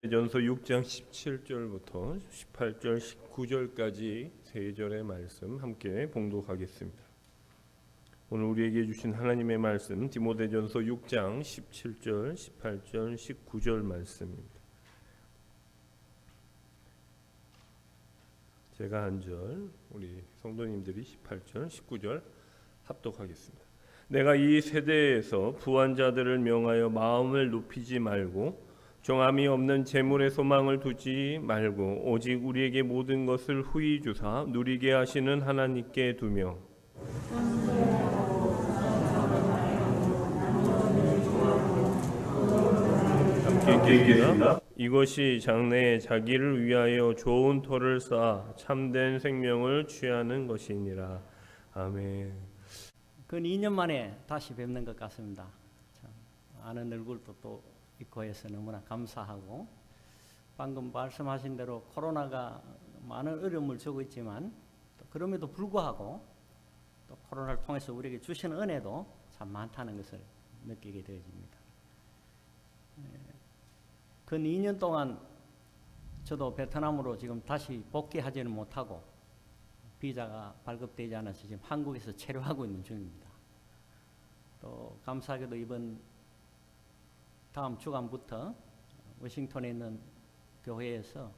디모데전서 6장 17절부터 18절 19절까지 세 절의 말씀 함께 봉독하겠습니다. 오늘 우리에게 주신 하나님의 말씀 디모데전서 6장 17절, 18절, 19절 말씀입니다. 제가 한 절, 우리 성도님들이 18절, 19절 합독하겠습니다. 내가 이 세대에서 부한 자들을 명하여 마음을 높이지 말고 정함이 없는 재물에 소망을 두지 말고 오직 우리에게 모든 것을 후히 주사 누리게 하시는 하나님께 두며 함께 읽겠습니다. 이것이 장래에 자기를 위하여 좋은 터를 쌓아 참된 생명을 취하는 것이니라. 아멘. 근 2년 만에 다시 뵙는 것 같습니다. 참, 아는 얼굴도 또 있고 해서 너무나 감사하고, 방금 말씀하신 대로 코로나가 많은 어려움을 주고 있지만 또 그럼에도 불구하고 또 코로나를 통해서 우리에게 주시는 은혜도 참 많다는 것을 느끼게 되어집니다. 근 2년 동안 저도 베트남으로 지금 다시 복귀하지는 못하고 비자가 발급되지 않아서 지금 한국에서 체류하고 있는 중입니다. 또 감사하게도 이번 다음 주간부터 워싱턴에 있는 교회에서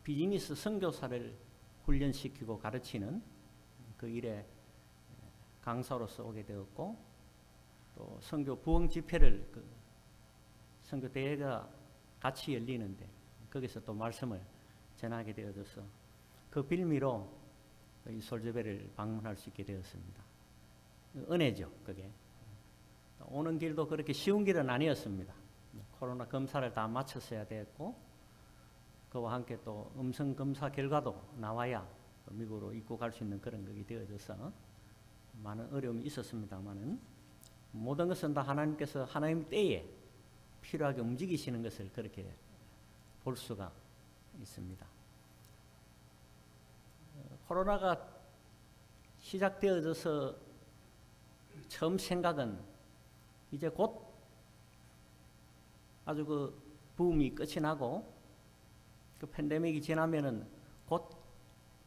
비즈니스 선교사를 훈련시키고 가르치는 그 일에 강사로서 오게 되었고, 또 선교 부흥 집회를 선교 대회가 같이 열리는데 거기서 또 말씀을 전하게 되어져서 그 빌미로 이 솔저배를 방문할 수 있게 되었습니다. 은혜죠, 그게. 오는 길도 그렇게 쉬운 길은 아니었습니다. 코로나 검사를 다 마쳤어야 됐고, 그와 함께 또 음성 검사 결과도 나와야 미국으로 입국할 수 있는 그런 것이 되어져서 많은 어려움이 있었습니다만은 모든 것은 다 하나님께서 하나님 때에 필요하게 움직이시는 것을 그렇게 볼 수가 있습니다. 코로나가 시작되어져서 처음 생각은 이제 곧 아주 그 붐이 끝이 나고 그 팬데믹이 지나면은 곧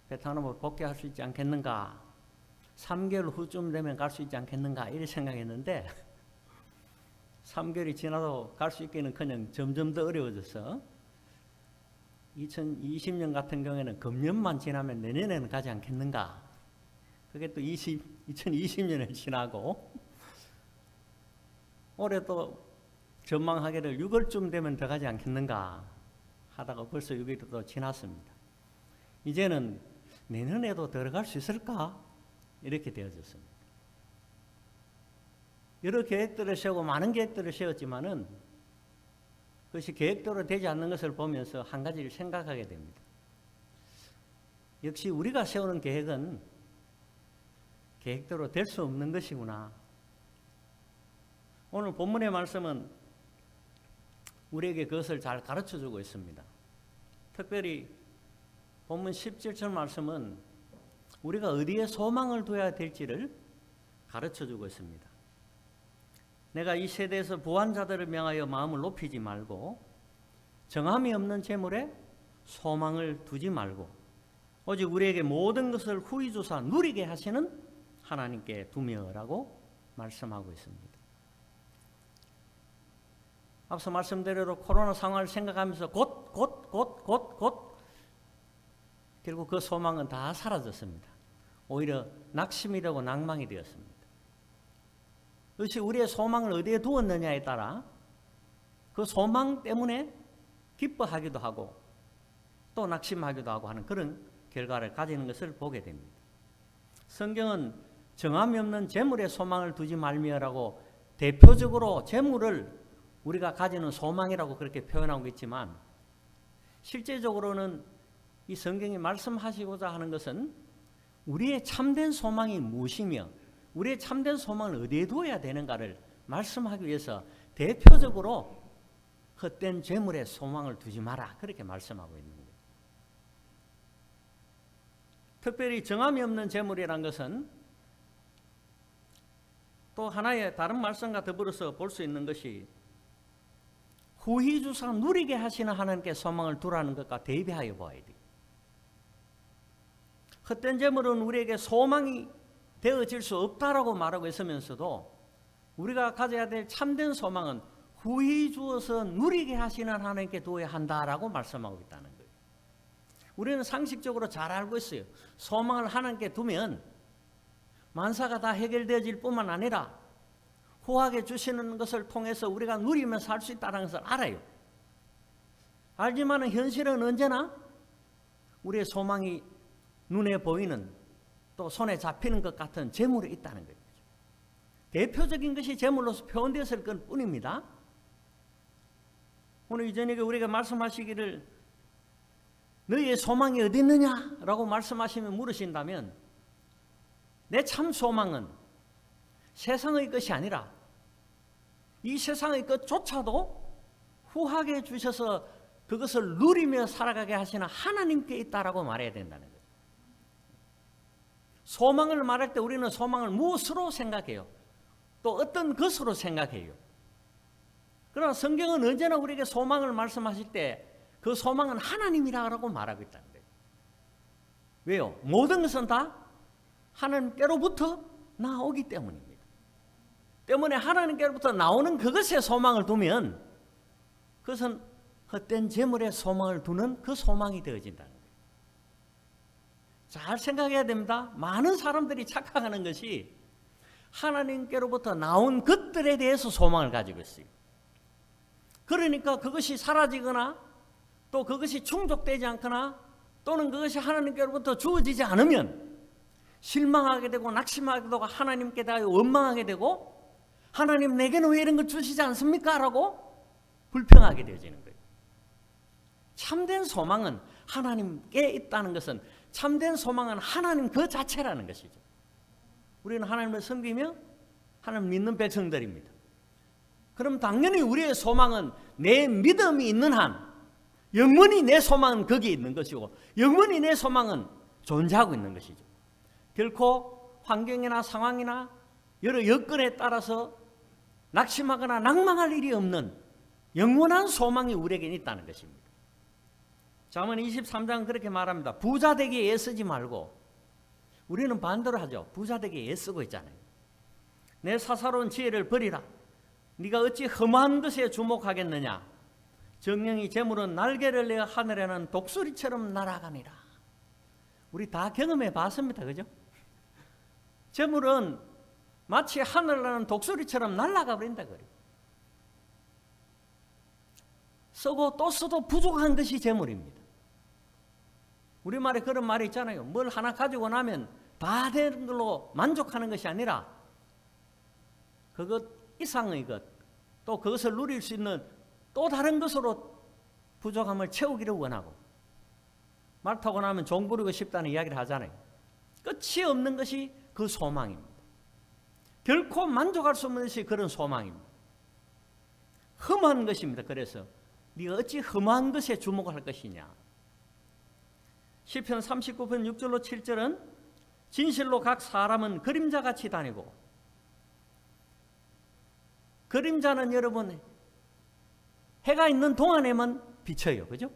베트남으로 복귀할 수 있지 않겠는가, 3개월 후쯤 되면 갈 수 있지 않겠는가 이렇게 생각했는데 3개월이 지나도 갈 수 있기는 그냥 점점 더 어려워져서 2020년 같은 경우에는 금년만 지나면 내년에는 가지 않겠는가, 그게 또 2020년을 지나고 올해 또 전망하기를 6월쯤 되면 더 가지 않겠는가 하다가 벌써 6월이 또 지났습니다. 이제는 내년에도 들어갈 수 있을까? 이렇게 되어졌습니다. 여러 계획들을 세우고 많은 계획들을 세웠지만은 그것이 계획대로 되지 않는 것을 보면서 한 가지를 생각하게 됩니다. 역시 우리가 세우는 계획은 계획대로 될 수 없는 것이구나. 오늘 본문의 말씀은 우리에게 그것을 잘 가르쳐주고 있습니다. 특별히 본문 17절 말씀은 우리가 어디에 소망을 둬야 될지를 가르쳐주고 있습니다. 내가 이 세대에서 부한 자들을 명하여 마음을 높이지 말고 정함이 없는 재물에 소망을 두지 말고 오직 우리에게 모든 것을 후히 주사 누리게 하시는 하나님께 두며라고 말씀하고 있습니다. 앞서 말씀드린 코로나 상황을 생각하면서 곧 결국 그 소망은 다 사라졌습니다. 오히려 낙심이 되고 낭망이 되었습니다. 그것이 우리의 소망을 어디에 두었느냐에 따라 그 소망 때문에 기뻐하기도 하고 또 낙심하기도 하고 하는 그런 결과를 가지는 것을 보게 됩니다. 성경은 정함이 없는 재물에 소망을 두지 말며라고 대표적으로 재물을 우리가 가지는 소망이라고 그렇게 표현하고 있지만 실제적으로는 이 성경이 말씀하시고자 하는 것은 우리의 참된 소망이 무엇이며 우리의 참된 소망을 어디에 두어야 되는가를 말씀하기 위해서 대표적으로 헛된 재물에 소망을 두지 마라 그렇게 말씀하고 있는 거예요. 특별히 정함이 없는 재물이란 것은 또 하나의 다른 말씀과 더불어서 볼 수 있는 것이 후히 주사 누리게 하시는 하나님께 소망을 두라는 것과 대비하여 보아야 돼요. 헛된 재물은 우리에게 소망이 되어질 수 없다라고 말하고 있으면서도 우리가 가져야 될 참된 소망은 후히 주어서 누리게 하시는 하나님께 두어야 한다라고 말씀하고 있다는 거예요. 우리는 상식적으로 잘 알고 있어요. 소망을 하나님께 두면 만사가 다 해결되어질 뿐만 아니라 후하게 주시는 것을 통해서 우리가 누리면서 살 수 있다는 것을 알아요. 알지만 현실은 언제나 우리의 소망이 눈에 보이는 또 손에 잡히는 것 같은 재물이 있다는 거죠. 대표적인 것이 재물로서 표현되었을 것 뿐입니다. 오늘 이 저녁에 우리가 말씀하시기를 너희의 소망이 어디 있느냐라고 말씀하시면 물으신다면 내 참 소망은 세상의 것이 아니라 이 세상의 것조차도 후하게 주셔서 그것을 누리며 살아가게 하시는 하나님께 있다라고 말해야 된다는 거예요. 소망을 말할 때 우리는 소망을 무엇으로 생각해요? 또 어떤 것으로 생각해요? 그러나 성경은 언제나 우리에게 소망을 말씀하실 때 그 소망은 하나님이라고 말하고 있다는 거예요. 왜요? 모든 것은 다 하나님께로부터 나오기 때문입니다. 때문에 하나님께로부터 나오는 그것에 소망을 두면 그것은 헛된 재물에 소망을 두는 그 소망이 되어진다는 거예요. 잘 생각해야 됩니다. 많은 사람들이 착각하는 것이 하나님께로부터 나온 것들에 대해서 소망을 가지고 있어요. 그러니까 그것이 사라지거나 또 그것이 충족되지 않거나 또는 그것이 하나님께로부터 주어지지 않으면 실망하게 되고 낙심하게 되고 하나님께 대하여 원망하게 되고 하나님 내게는 왜 이런 걸 주시지 않습니까? 라고 불평하게 되어지는 거예요. 참된 소망은 하나님께 있다는 것은 참된 소망은 하나님 그 자체라는 것이죠. 우리는 하나님을 섬기며 하나님 믿는 백성들입니다. 그럼 당연히 우리의 소망은 내 믿음이 있는 한 영원히 내 소망은 거기에 있는 것이고 영원히 내 소망은 존재하고 있는 것이죠. 결코 환경이나 상황이나 여러 여건에 따라서 낙심하거나 낭망할 일이 없는 영원한 소망이 우리에게 있다는 것입니다. 잠언 23장은 그렇게 말합니다. 부자 되기에 애쓰지 말고, 우리는 반대로 하죠. 부자 되기에 애쓰고 있잖아요. 내 사사로운 지혜를 버리라. 네가 어찌 험한 것에 주목하겠느냐. 정령이 재물은 날개를 내어 하늘에는 독수리처럼 날아가니라. 우리 다 경험해 봤습니다. 그죠? 재물은 마치 하늘을 나는 독수리처럼 날아가 버린다 그래요. 쓰고 또 써도 부족한 것이 재물입니다. 우리말에 그런 말이 있잖아요. 뭘 하나 가지고 나면 다 되는 걸로 만족하는 것이 아니라 그것 이상의 것, 또 그것을 누릴 수 있는 또 다른 것으로 부족함을 채우기를 원하고, 말 타고 나면 종 부리고 싶다는 이야기를 하잖아요. 끝이 없는 것이 그 소망입니다. 결코 만족할 수 없는 것이 그런 소망입니다. 험한 것입니다. 그래서 네가 어찌 험한 것에 주목할 것이냐. 시편 39편 6절로 7절은 진실로 각 사람은 그림자같이 다니고, 그림자는 여러분 해가 있는 동안에만 비쳐요. 그죠?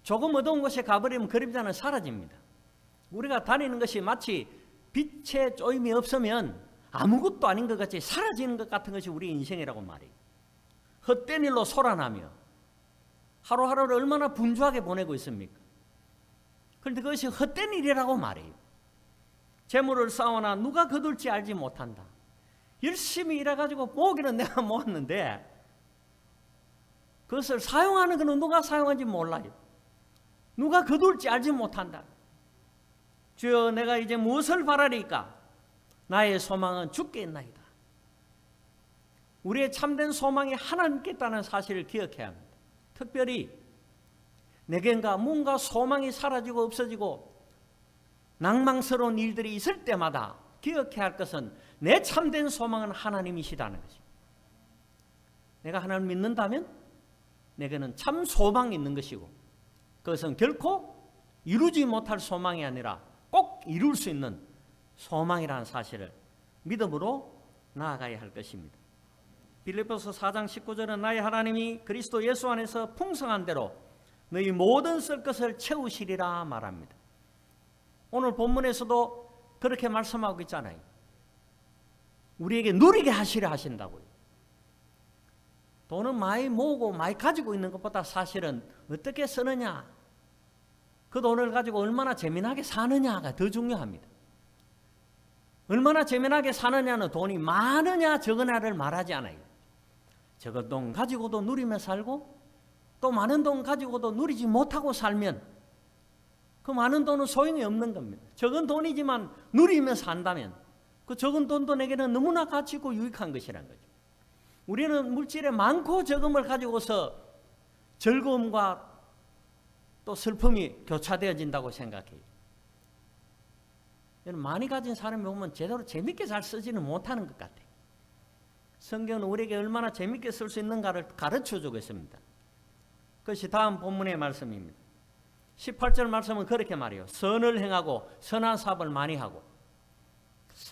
조금 어두운 곳에 가버리면 그림자는 사라집니다. 우리가 다니는 것이 마치 빛의 쪼임이 없으면 아무것도 아닌 것 같이 사라지는 것 같은 것이 우리 인생이라고 말이에요. 헛된 일로 소란하며 하루하루를 얼마나 분주하게 보내고 있습니까? 그런데 그것이 헛된 일이라고 말해요. 재물을 쌓거나 누가 거둘지 알지 못한다. 열심히 일해가지고 모기는 내가 모았는데 그것을 사용하는 것은 누가 사용하는지 몰라요. 누가 거둘지 알지 못한다. 주여, 내가 이제 무엇을 바라리까? 나의 소망은 주께 있나이다. 우리의 참된 소망이 하나님께 있다는 사실을 기억해야 합니다. 특별히 내겐가 뭔가 소망이 사라지고 없어지고 낭망스러운 일들이 있을 때마다 기억해야 할 것은 내 참된 소망은 하나님이시다는 것입니다. 내가 하나님을 믿는다면 내게는 참 소망이 있는 것이고, 그것은 결코 이루지 못할 소망이 아니라 꼭 이룰 수 있는 소망이라는 사실을 믿음으로 나아가야 할 것입니다. 빌립보서 4장 19절은 나의 하나님이 그리스도 예수 안에서 풍성한 대로 너희 모든 쓸 것을 채우시리라 말합니다. 오늘 본문에서도 그렇게 말씀하고 있잖아요. 우리에게 누리게 하시려 하신다고요. 돈은 많이 모으고 많이 가지고 있는 것보다 사실은 어떻게 쓰느냐, 그 돈을 가지고 얼마나 재미나게 사느냐가 더 중요합니다. 얼마나 재미나게 사느냐는 돈이 많으냐 적으냐를 말하지 않아요. 적은 돈 가지고도 누리며 살고 또 많은 돈 가지고도 누리지 못하고 살면 그 많은 돈은 소용이 없는 겁니다. 적은 돈이지만 누리며 산다면 그 적은 돈도 내게는 너무나 가치 있고 유익한 것이란 거죠. 우리는 물질의 많고 적음을 가지고서 즐거움과 또 슬픔이 교차되어진다고 생각해요. 많이 가진 사람이 보면 제대로 재밌게 잘 쓰지는 못하는 것 같아요. 성경은 우리에게 얼마나 재밌게 쓸 수 있는가를 가르쳐주고 있습니다. 그것이 다음 본문의 말씀입니다. 18절 말씀은 그렇게 말해요. 선을 행하고 선한 사업을 많이 하고.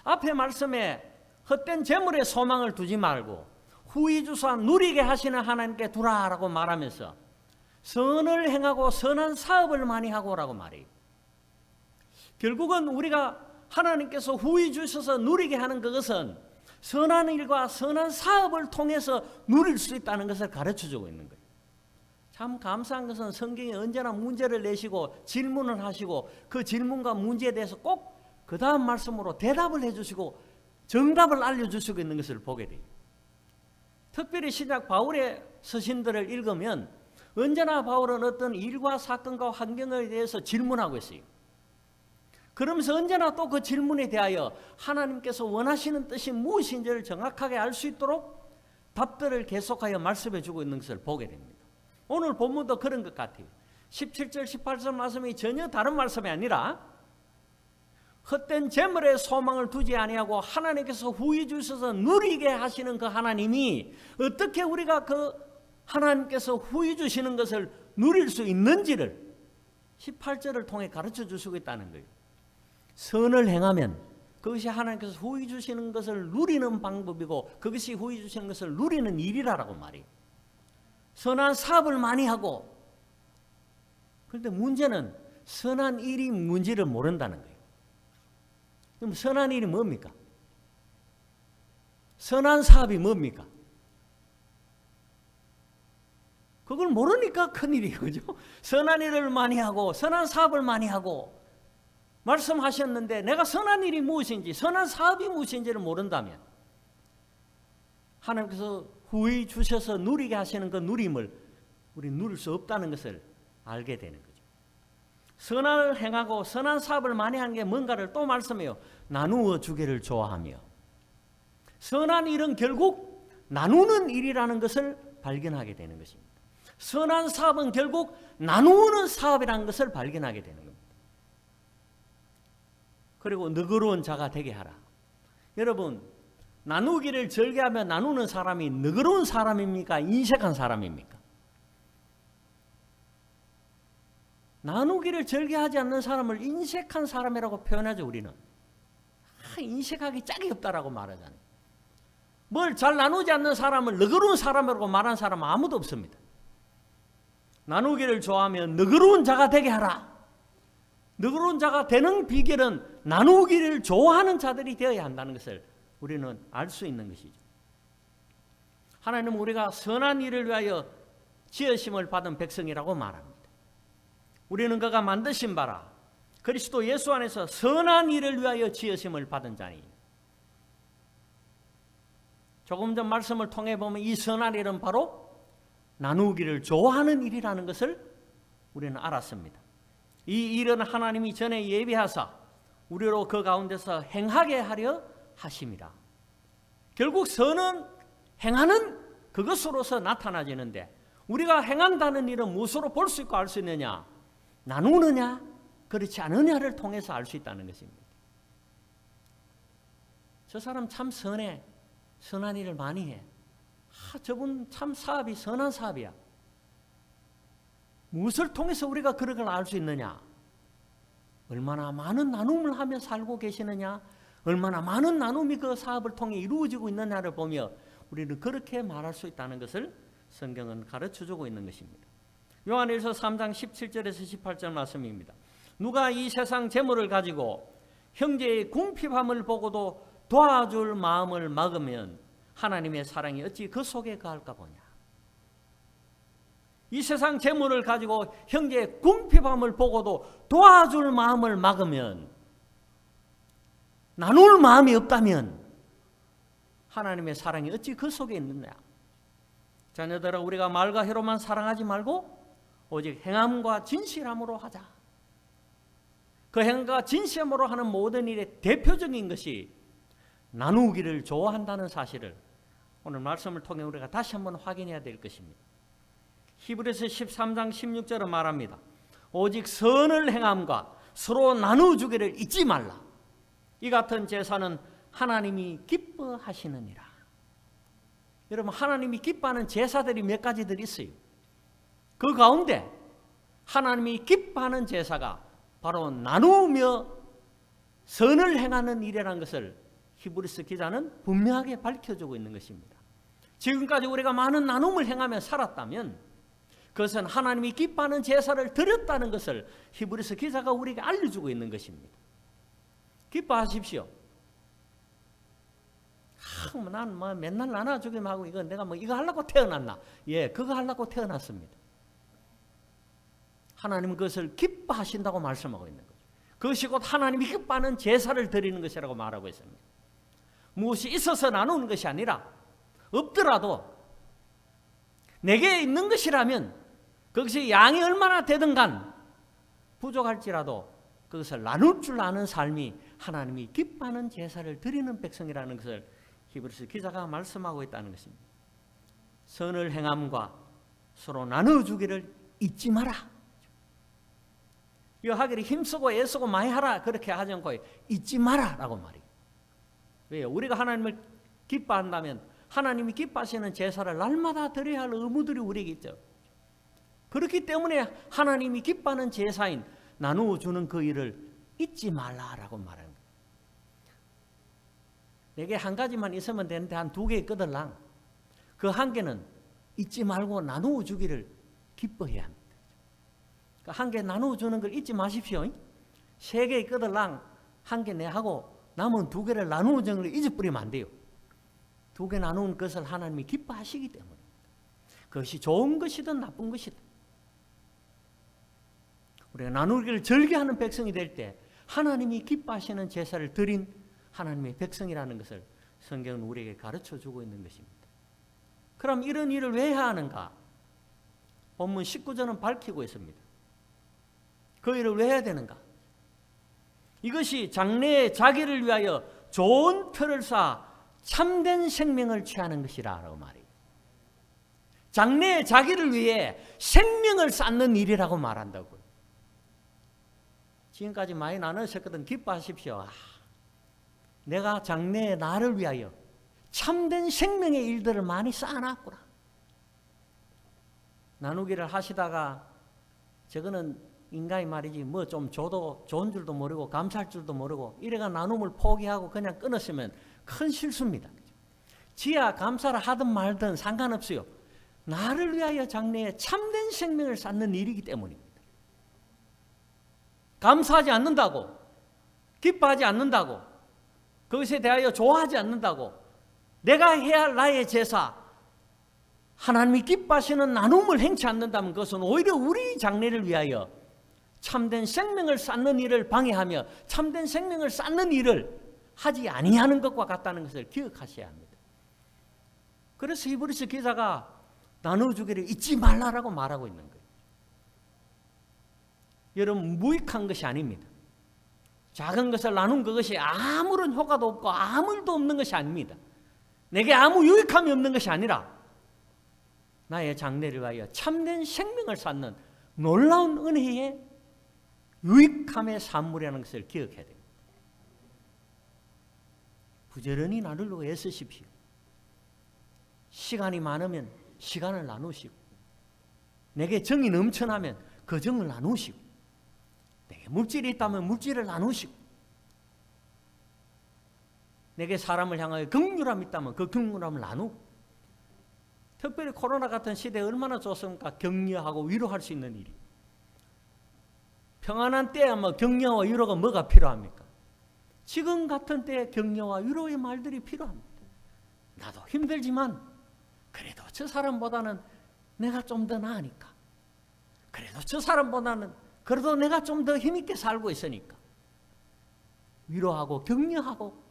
앞에 말씀에 헛된 재물에 소망을 두지 말고 후이주사 누리게 하시는 하나님께 두라라고 말하면서 선을 행하고 선한 사업을 많이 하고라고 말해요. 결국은 우리가 하나님께서 후이 주셔서 누리게 하는 그것은 선한 일과 선한 사업을 통해서 누릴 수 있다는 것을 가르쳐주고 있는 거예요. 참 감사한 것은 성경이 언제나 문제를 내시고 질문을 하시고 그 질문과 문제에 대해서 꼭 그 다음 말씀으로 대답을 해주시고 정답을 알려주시고 있는 것을 보게 돼요. 특별히 신약 바울의 서신들을 읽으면 언제나 바울은 어떤 일과 사건과 환경에 대해서 질문하고 있어요. 그러면서 언제나 또 그 질문에 대하여 하나님께서 원하시는 뜻이 무엇인지를 정확하게 알 수 있도록 답들을 계속하여 말씀해 주고 있는 것을 보게 됩니다. 오늘 본문도 그런 것 같아요. 17절 18절 말씀이 전혀 다른 말씀이 아니라 헛된 재물에 소망을 두지 아니하고 하나님께서 후히 주셔서 누리게 하시는 그 하나님이 어떻게 우리가 그 하나님께서 후히 주시는 것을 누릴 수 있는지를 18절을 통해 가르쳐 주시고 있다는 거예요. 선을 행하면 그것이 하나님께서 후히 주시는 것을 누리는 방법이고 그것이 후히 주시는 것을 누리는 일이라고 말해요. 선한 사업을 많이 하고, 그런데 문제는 선한 일이 뭔지를 모른다는 거예요. 그럼 선한 일이 뭡니까? 선한 사업이 뭡니까? 그걸 모르니까 큰일이에요. 그죠? 선한 일을 많이 하고 선한 사업을 많이 하고 말씀하셨는데 내가 선한 일이 무엇인지 선한 사업이 무엇인지를 모른다면 하나님께서 후히 주셔서 누리게 하시는 그 누림을 우리 누릴 수 없다는 것을 알게 되는 거죠. 선을 행하고 선한 사업을 많이 하는 게 뭔가를 또 말씀해요. 나누어 주기를 좋아하며. 선한 일은 결국 나누는 일이라는 것을 발견하게 되는 것입니다. 선한 사업은 결국 나누는 사업이라는 것을 발견하게 되는 겁니다. 그리고 너그러운 자가 되게 하라. 여러분, 나누기를 절개하며 나누는 사람이 너그러운 사람입니까? 인색한 사람입니까? 나누기를 절개하지 않는 사람을 인색한 사람이라고 표현하죠. 우리는 인색하기 짝이 없다라고 말하잖아요. 뭘 잘 나누지 않는 사람을 너그러운 사람이라고 말하는 사람은 아무도 없습니다. 나누기를 좋아하며 너그러운 자가 되게 하라. 너그러운 자가 되는 비결은 나누기를 좋아하는 자들이 되어야 한다는 것을 우리는 알 수 있는 것이죠. 하나님은 우리가 선한 일을 위하여 지으심을 받은 백성이라고 말합니다. 우리는 그가 만드신 바라 그리스도 예수 안에서 선한 일을 위하여 지으심을 받은 자니. 조금 전 말씀을 통해 보면 이 선한 일은 바로 나누기를 좋아하는 일이라는 것을 우리는 알았습니다. 이 일은 하나님이 전에 예비하사 우리로 그 가운데서 행하게 하려 하심이라. 결국 선은 행하는 그것으로서 나타나지는데 우리가 행한다는 일은 무엇으로 볼 수 있고 알 수 있느냐? 나누느냐 그렇지 않느냐를 통해서 알 수 있다는 것입니다. 저 사람 참 선해. 선한 일을 많이 해. 저분 참 사업이 선한 사업이야. 무엇을 통해서 우리가 그런 걸 알 수 있느냐? 얼마나 많은 나눔을 하며 살고 계시느냐? 얼마나 많은 나눔이 그 사업을 통해 이루어지고 있느냐를 보며 우리는 그렇게 말할 수 있다는 것을 성경은 가르쳐주고 있는 것입니다. 요한일서 3장 17절에서 18절 말씀입니다. 누가 이 세상 재물을 가지고 형제의 궁핍함을 보고도 도와줄 마음을 막으면 하나님의 사랑이 어찌 그 속에 거할까 보냐. 이 세상 재물을 가지고 형제의 궁핍함을 보고도 도와줄 마음을 막으면, 나눌 마음이 없다면 하나님의 사랑이 어찌 그 속에 있느냐. 자녀들아, 우리가 말과 혀로만 사랑하지 말고 오직 행함과 진실함으로 하자. 그 행함과 진실함으로 하는 모든 일의 대표적인 것이 나누기를 좋아한다는 사실을 오늘 말씀을 통해 우리가 다시 한번 확인해야 될 것입니다. 히브리서 13장 16절은 말합니다. 오직 선을 행함과 서로 나누주기를 잊지 말라. 이 같은 제사는 하나님이 기뻐하시느니라. 여러분, 하나님이 기뻐하는 제사들이 몇 가지들 있어요. 그 가운데 하나님이 기뻐하는 제사가 바로 나누며 선을 행하는 일이라는 것을 히브리서 기자는 분명하게 밝혀주고 있는 것입니다. 지금까지 우리가 많은 나눔을 행하며 살았다면 그것은 하나님이 기뻐하는 제사를 드렸다는 것을 히브리서 기자가 우리에게 알려주고 있는 것입니다. 기뻐하십시오. 난 맨날 나눠주기만 하고 이거 내가 이거 하려고 태어났나? 예, 그거 하려고 태어났습니다. 하나님은 그것을 기뻐하신다고 말씀하고 있는 거죠. 그것이 곧 하나님이 기뻐하는 제사를 드리는 것이라고 말하고 있습니다. 무엇이 있어서 나누는 것이 아니라 없더라도 내게 있는 것이라면 그것이 양이 얼마나 되든 간 부족할지라도 그것을 나눌 줄 아는 삶이 하나님이 기뻐하는 제사를 드리는 백성이라는 것을 히브리서 기자가 말씀하고 있다는 것입니다. 선을 행함과 서로 나눠주기를 잊지 마라. 이거 하기를 힘쓰고 애쓰고 많이 하라 그렇게 하지 않고 잊지 마라 라고 말이에요. 왜요? 우리가 하나님을 기뻐한다면 하나님이 기뻐하시는 제사를 날마다 드려야 할 의무들이 우리에게 있죠. 그렇기 때문에 하나님이 기뻐하는 제사인 나누어주는 그 일을 잊지 말라라고 말하는 거예요. 내게 한 가지만 있으면 되는데 한 두 개 있거들랑 그 한 개는 잊지 말고 나누어주기를 기뻐해야 합니다. 한 개 나누어주는 걸 잊지 마십시오. 세 개 있거들랑 한 개 내하고 남은 두 개를 나누어주는 걸 잊어버리면 안 돼요. 두 개 나누는 것을 하나님이 기뻐하시기 때문에 그것이 좋은 것이든 나쁜 것이든 우리가 나누기를 즐겨하는 백성이 될 때 하나님이 기뻐하시는 제사를 드린 하나님의 백성이라는 것을 성경은 우리에게 가르쳐주고 있는 것입니다. 그럼 이런 일을 왜 해야 하는가? 본문 19절은 밝히고 있습니다. 그 일을 왜 해야 되는가? 이것이 장래에 자기를 위하여 좋은 터를 쌓아 참된 생명을 취하는 것이라고 말해요. 장래에 자기를 위해 생명을 쌓는 일이라고 말한다고요. 지금까지 많이 나누셨거든. 기뻐하십시오. 내가 장래에 나를 위하여 참된 생명의 일들을 많이 쌓아놨구나. 나누기를 하시다가 저거는 인간이 말이지 뭐 좀 줘도 좋은 줄도 모르고 감사할 줄도 모르고 이래가 나눔을 포기하고 그냥 끊었으면 큰 실수입니다. 지야 감사를 하든 말든 상관없어요. 나를 위하여 장래에 참된 생명을 쌓는 일이기 때문입니다. 감사하지 않는다고, 기뻐하지 않는다고, 그것에 대하여 좋아하지 않는다고 내가 해야 할 나의 제사, 하나님이 기뻐하시는 나눔을 행치 않는다면 그것은 오히려 우리 장래를 위하여 참된 생명을 쌓는 일을 방해하며 참된 생명을 쌓는 일을 하지 아니하는 것과 같다는 것을 기억하셔야 합니다. 그래서 히브리서 기자가 나눠주기를 잊지 말라라고 말하고 있는 거예요. 여러분, 무익한 것이 아닙니다. 작은 것을 나눈 그것이 아무런 효과도 없고 아무 일도 없는 것이 아닙니다. 내게 아무 유익함이 없는 것이 아니라 나의 장래를 위하여 참된 생명을 쌓는 놀라운 은혜의 유익함의 산물이라는 것을 기억해야 됩니다. 부지런히 나누려고 애쓰십시오. 시간이 많으면 시간을 나누시고, 내게 정이 넘쳐나면 그 정을 나누시고, 내게 물질이 있다면 물질을 나누시고, 내게 사람을 향하여 긍휼함이 있다면 그 긍휼함을 나누고, 특별히 코로나 같은 시대에 얼마나 좋습니까? 격려하고 위로할 수 있는 일이. 평안한 때야 뭐 격려와 위로가 뭐가 필요합니까? 지금 같은 때에 격려와 위로의 말들이 필요합니다. 나도 힘들지만 그래도 저 사람보다는 내가 좀 더 나으니까. 그래도 저 사람보다는 그래도 내가 좀 더 힘있게 살고 있으니까. 위로하고 격려하고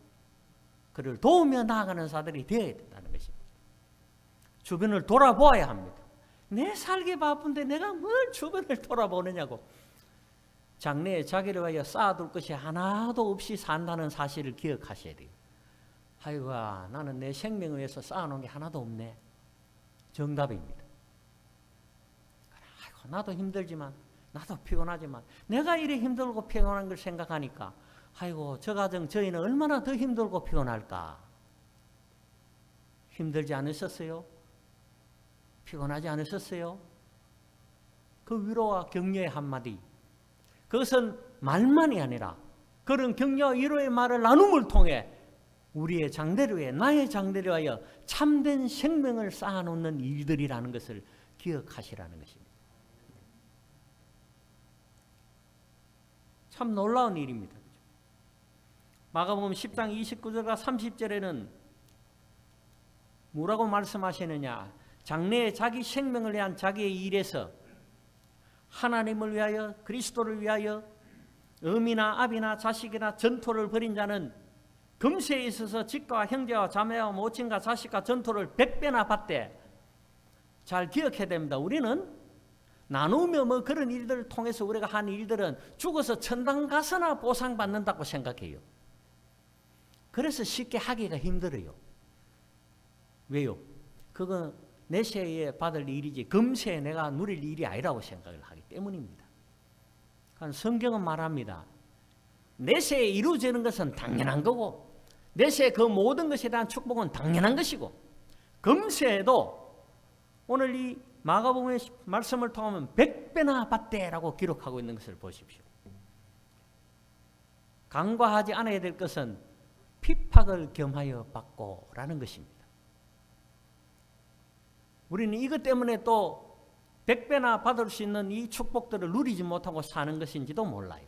그를 도우며 나아가는 자들이 되어야 된다는 것입니다. 주변을 돌아보아야 합니다. 내 살기 바쁜데 내가 뭘 주변을 돌아보느냐고. 장래에 자기를 위하여 쌓아둘 것이 하나도 없이 산다는 사실을 기억하셔야 돼요. 아이고, 나는 내 생명을 위해서 쌓아놓은 게 하나도 없네. 정답입니다. 아이고, 나도 힘들지만, 나도 피곤하지만, 내가 이래 힘들고 피곤한 걸 생각하니까, 아이고, 저 가정, 저희는 얼마나 더 힘들고 피곤할까. 힘들지 않으셨어요? 피곤하지 않으셨어요? 그 위로와 격려의 한마디. 그것은 말만이 아니라 그런 격려와 위로의 말을 나눔을 통해 우리의 장래를 위해, 나의 장래를 위하여 참된 생명을 쌓아놓는 일들이라는 것을 기억하시라는 것입니다. 참 놀라운 일입니다. 마가복음 10장 29절과 30절에는 뭐라고 말씀하시느냐? 장래에 자기 생명을 위한 자기의 일에서 하나님을 위하여, 그리스도를 위하여 어미나 아비나 자식이나 전토를 벌인 자는 금세에 있어서 집과 형제와 자매와 모친과 자식과 전토를 100배나 받되. 잘 기억해야 됩니다. 우리는 나누며 뭐 그런 일들을 통해서 우리가 한 일들은 죽어서 천당 가서나 보상받는다고 생각해요. 그래서 쉽게 하기가 힘들어요. 왜요? 그건 내세에 받을 일이지 금세에 내가 누릴 일이 아니라고 생각을 하기 때문입니다. 그러니까 성경은 말합니다. 내세에 이루어지는 것은 당연한 거고, 내세에 그 모든 것에 대한 축복은 당연한 것이고, 금세에도 오늘 이 마가복음의 말씀을 통하면 100배나 받되라고 기록하고 있는 것을 보십시오. 간과하지 않아야 될 것은 핍박을 겸하여 받고 라는 것입니다. 우리는 이것 때문에 또 100배나 받을 수 있는 이 축복들을 누리지 못하고 사는 것인지도 몰라요.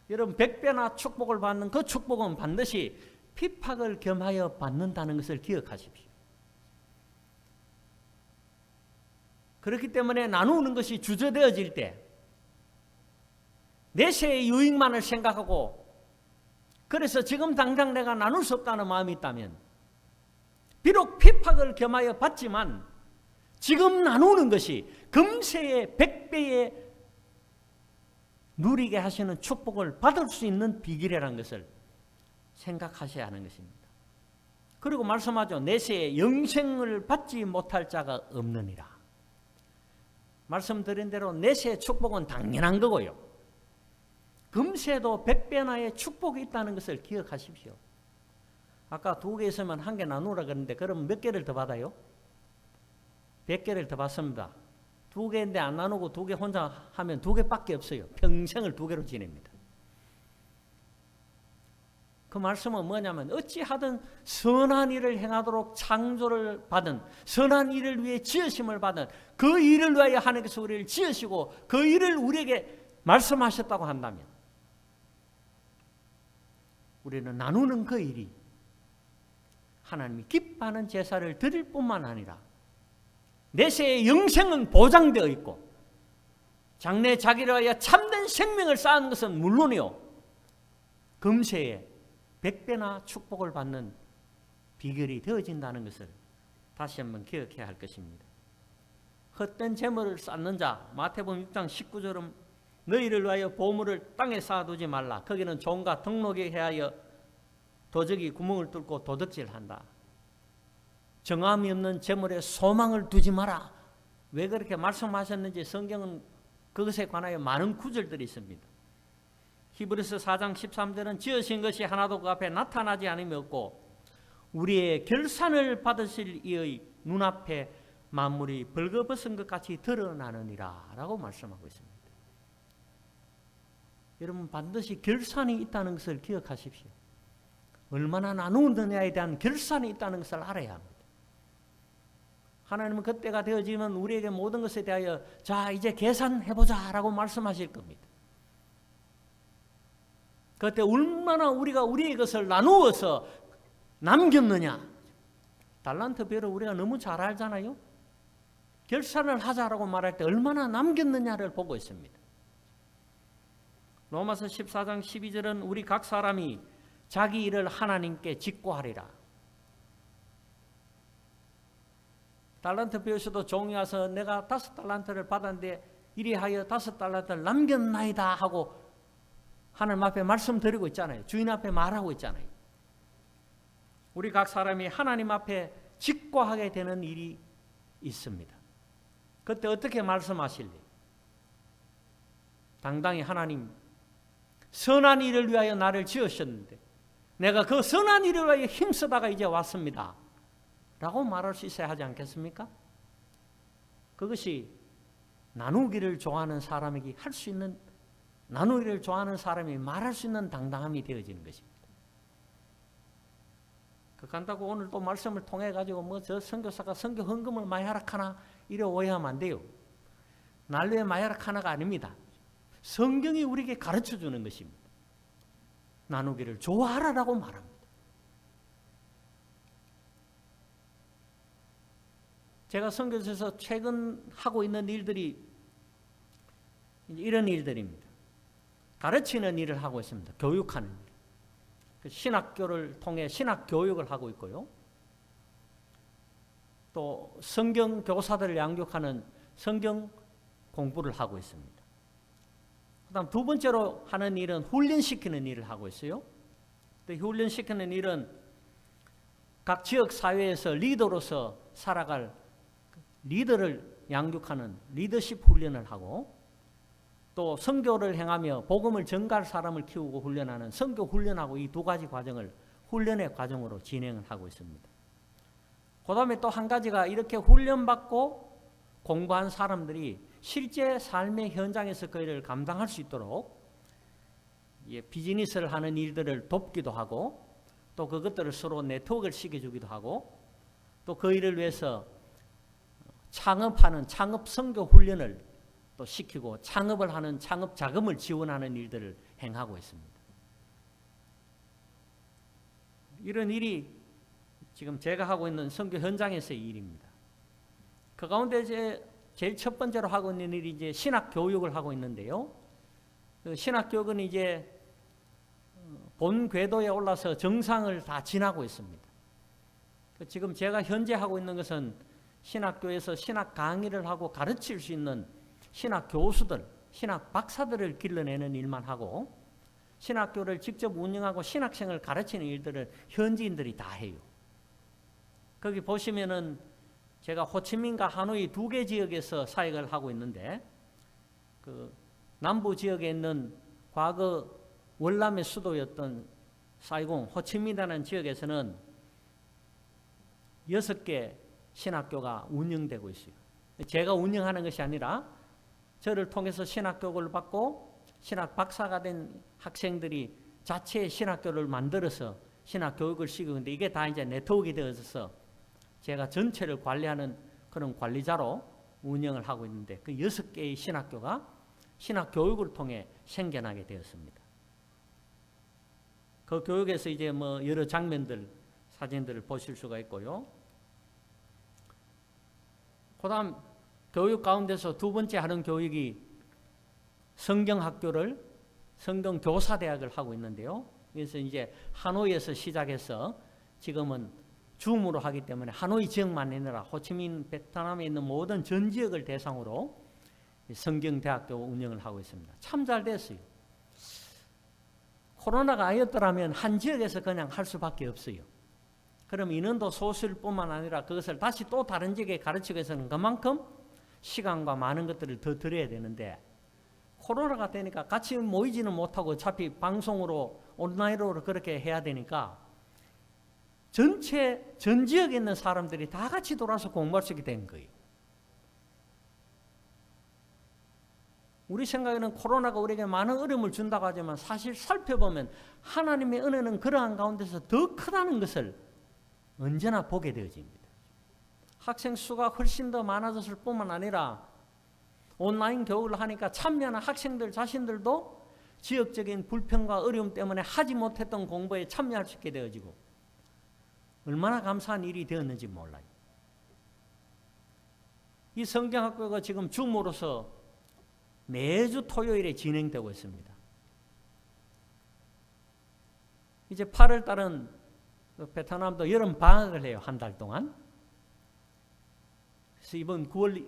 여러분, 100배나 축복을 받는 그 축복은 반드시 핍박을 겸하여 받는다는 것을 기억하십시오. 그렇기 때문에 나누는 것이 주저되어질 때 내세의 유익만을 생각하고, 그래서 지금 당장 내가 나눌 수 없다는 마음이 있다면, 비록 핍박을 겸하여 받지만 지금 나누는 것이 금세의 100배의 누리게 하시는 축복을 받을 수 있는 비결이라는 것을 생각하셔야 하는 것입니다. 그리고 말씀하죠. 내세에 영생을 받지 못할 자가 없느니라. 말씀드린 대로 내세의 축복은 당연한 거고요. 금세도 100배나의 축복이 있다는 것을 기억하십시오. 아까 2개 있으면 1개 나누라 그랬는데 그럼 몇 개를 더 받아요? 100개를 더 받습니다. 2개인데 안 나누고 2개 혼자 하면 2개밖에 없어요. 평생을 2개로 지냅니다. 그 말씀은 뭐냐면 어찌하든 선한 일을 행하도록 창조를 받은, 선한 일을 위해 지으심을 받은 그 일을 위하여 하나님께서 우리를 지으시고 그 일을 우리에게 말씀하셨다고 한다면 우리는 나누는 그 일이 하나님이 기뻐하는 제사를 드릴 뿐만 아니라 내세의 영생은 보장되어 있고 장래 자기를 위하여 참된 생명을 쌓은 것은 물론이요, 금세에 100배나 축복을 받는 비결이 되어진다는 것을 다시 한번 기억해야 할 것입니다. 헛된 재물을 쌓는 자, 마태복음 6장 19절은 너희를 위하여 보물을 땅에 쌓아두지 말라. 거기는 종과 등록에 해하여 도적이 구멍을 뚫고 도둑질한다. 정함이 없는 재물에 소망을 두지 마라. 왜 그렇게 말씀하셨는지 성경은 그것에 관하여 많은 구절들이 있습니다. 히브리서 4장 13절은 지으신 것이 하나도 그 앞에 나타나지 않음이 없고 우리의 결산을 받으실 이의 눈앞에 만물이 벌거벗은 것 같이 드러나느니라 라고 말씀하고 있습니다. 여러분, 반드시 결산이 있다는 것을 기억하십시오. 얼마나 나누느냐에 대한 결산이 있다는 것을 알아야 합니다. 하나님은 그때가 되어지면 우리에게 모든 것에 대하여 자 이제 계산해보자 라고 말씀하실 겁니다. 그때 얼마나 우리가 우리의 것을 나누어서 남겼느냐. 달란트 배를 우리가 너무 잘 알잖아요. 결산을 하자라고 말할 때 얼마나 남겼느냐를 보고 있습니다. 로마서 14장 12절은 우리 각 사람이 자기 일을 하나님께 직고하리라. 달란트 배우셔도 종이 와서 내가 5달란트를 받았는데 이리하여 5달란트를 남겼나이다 하고 하나님 앞에 말씀드리고 있잖아요. 주인 앞에 말하고 있잖아요. 우리 각 사람이 하나님 앞에 직고하게 되는 일이 있습니다. 그때 어떻게 말씀하실래? 당당히 하나님, 선한 일을 위하여 나를 지으셨는데 내가 그 선한 일을 위하여 힘쓰다가 이제 왔습니다 라고 말할 수 있어야 하지 않겠습니까? 그것이 나누기를 좋아하는 사람에게 할 수 있는, 나누기를 좋아하는 사람이 말할 수 있는 당당함이 되어지는 것입니다. 그렇다고 오늘 또 말씀을 통해 가지고 뭐 저 선교사가 선교 헌금을 많이 하락하나 이래 오해하면 안 돼요. 난로에 많이 하락하나가 아닙니다. 성경이 우리에게 가르쳐 주는 것입니다. 나누기를 좋아하라라고 말합니다. 제가 선교사에서 최근 하고 있는 일들이 이런 일들입니다. 가르치는 일을 하고 있습니다. 교육하는 일. 신학교를 통해 신학 교육을 하고 있고요. 또 성경 교사들을 양육하는 성경 공부를 하고 있습니다. 그다음 두 번째로 하는 일은 훈련시키는 일을 하고 있어요. 또 훈련시키는 일은 각 지역 사회에서 리더로서 살아갈 리더를 양육하는 리더십 훈련을 하고 또 선교를 행하며 복음을 전가할 사람을 키우고 훈련하는 선교 훈련하고 이 두 가지 과정을 훈련의 과정으로 진행을 하고 있습니다. 그 다음에 또 한 가지가 이렇게 훈련받고 공부한 사람들이 실제 삶의 현장에서 그 일을 감당할 수 있도록 비즈니스를 하는 일들을 돕기도 하고 또 그것들을 서로 네트워크를 시켜주기도 하고 또 그 일을 위해서 창업하는 창업 선교 훈련을 또 시키고 창업을 하는 창업 자금을 지원하는 일들을 행하고 있습니다. 이런 일이 지금 제가 하고 있는 선교 현장에서의 일입니다. 그 가운데 제일 첫 번째로 하고 있는 일이 이제 신학 교육을 하고 있는데요. 그 신학 교육은 이제 본 궤도에 올라서 정상을 다 지나고 있습니다. 지금 제가 현재 하고 있는 것은 신학교에서 신학 강의를 하고 가르칠 수 있는 신학 교수들, 신학 박사들을 길러내는 일만 하고 신학교를 직접 운영하고 신학생을 가르치는 일들을 현지인들이 다 해요. 거기 보시면은 제가 호치민과 하노이 두 개 지역에서 사역을 하고 있는데 그 남부 지역에 있는 과거 월남의 수도였던 사이공, 호치민이라는 지역에서는 6개 신학교가 운영되고 있어요. 제가 운영하는 것이 아니라 저를 통해서 신학교육을 받고 신학 박사가 된 학생들이 자체 신학교를 만들어서 신학교육을 시키고 있는데 이게 다 이제 네트워크가 되어서 제가 전체를 관리하는 그런 관리자로 운영을 하고 있는데 그 6개의 신학교가 신학교육을 통해 생겨나게 되었습니다. 그 교육에서 이제 뭐 여러 장면들, 사진들을 보실 수가 있고요. 그 다음 교육 가운데서 두 번째 하는 교육이 성경학교를 성경교사대학을 하고 있는데요. 그래서 이제 하노이에서 시작해서 지금은 줌으로 하기 때문에 하노이 지역만 아니라 호치민, 베트남에 있는 모든 전 지역을 대상으로 성경대학교 운영을 하고 있습니다. 참 잘 됐어요. 코로나가 아니었더라면 한 지역에서 그냥 할 수밖에 없어요. 그럼 인원도 소수일 뿐만 아니라 그것을 다시 또 다른 지역에 가르치기 위해서는 그만큼 시간과 많은 것들을 더 들여야 되는데 코로나가 되니까 같이 모이지는 못하고 어차피 방송으로 온라인으로 그렇게 해야 되니까 전 지역에 있는 사람들이 다 같이 돌아서 공부할 수 있게 된 거예요. 우리 생각에는 코로나가 우리에게 많은 어려움을 준다고 하지만 사실 살펴보면 하나님의 은혜는 그러한 가운데서 더 크다는 것을 언제나 보게 되어집니다. 학생 수가 훨씬 더 많아졌을 뿐만 아니라 온라인 교육을 하니까 참여하는 학생들 자신들도 지역적인 불평과 어려움 때문에 하지 못했던 공부에 참여할 수 있게 되어지고 얼마나 감사한 일이 되었는지 몰라요. 이 성경학교가 지금 줌으로서 매주 토요일에 진행되고 있습니다. 이제 8월 달은 베트남도 여름 방학을 해요. 한 달 동안. 그래서 이번 9월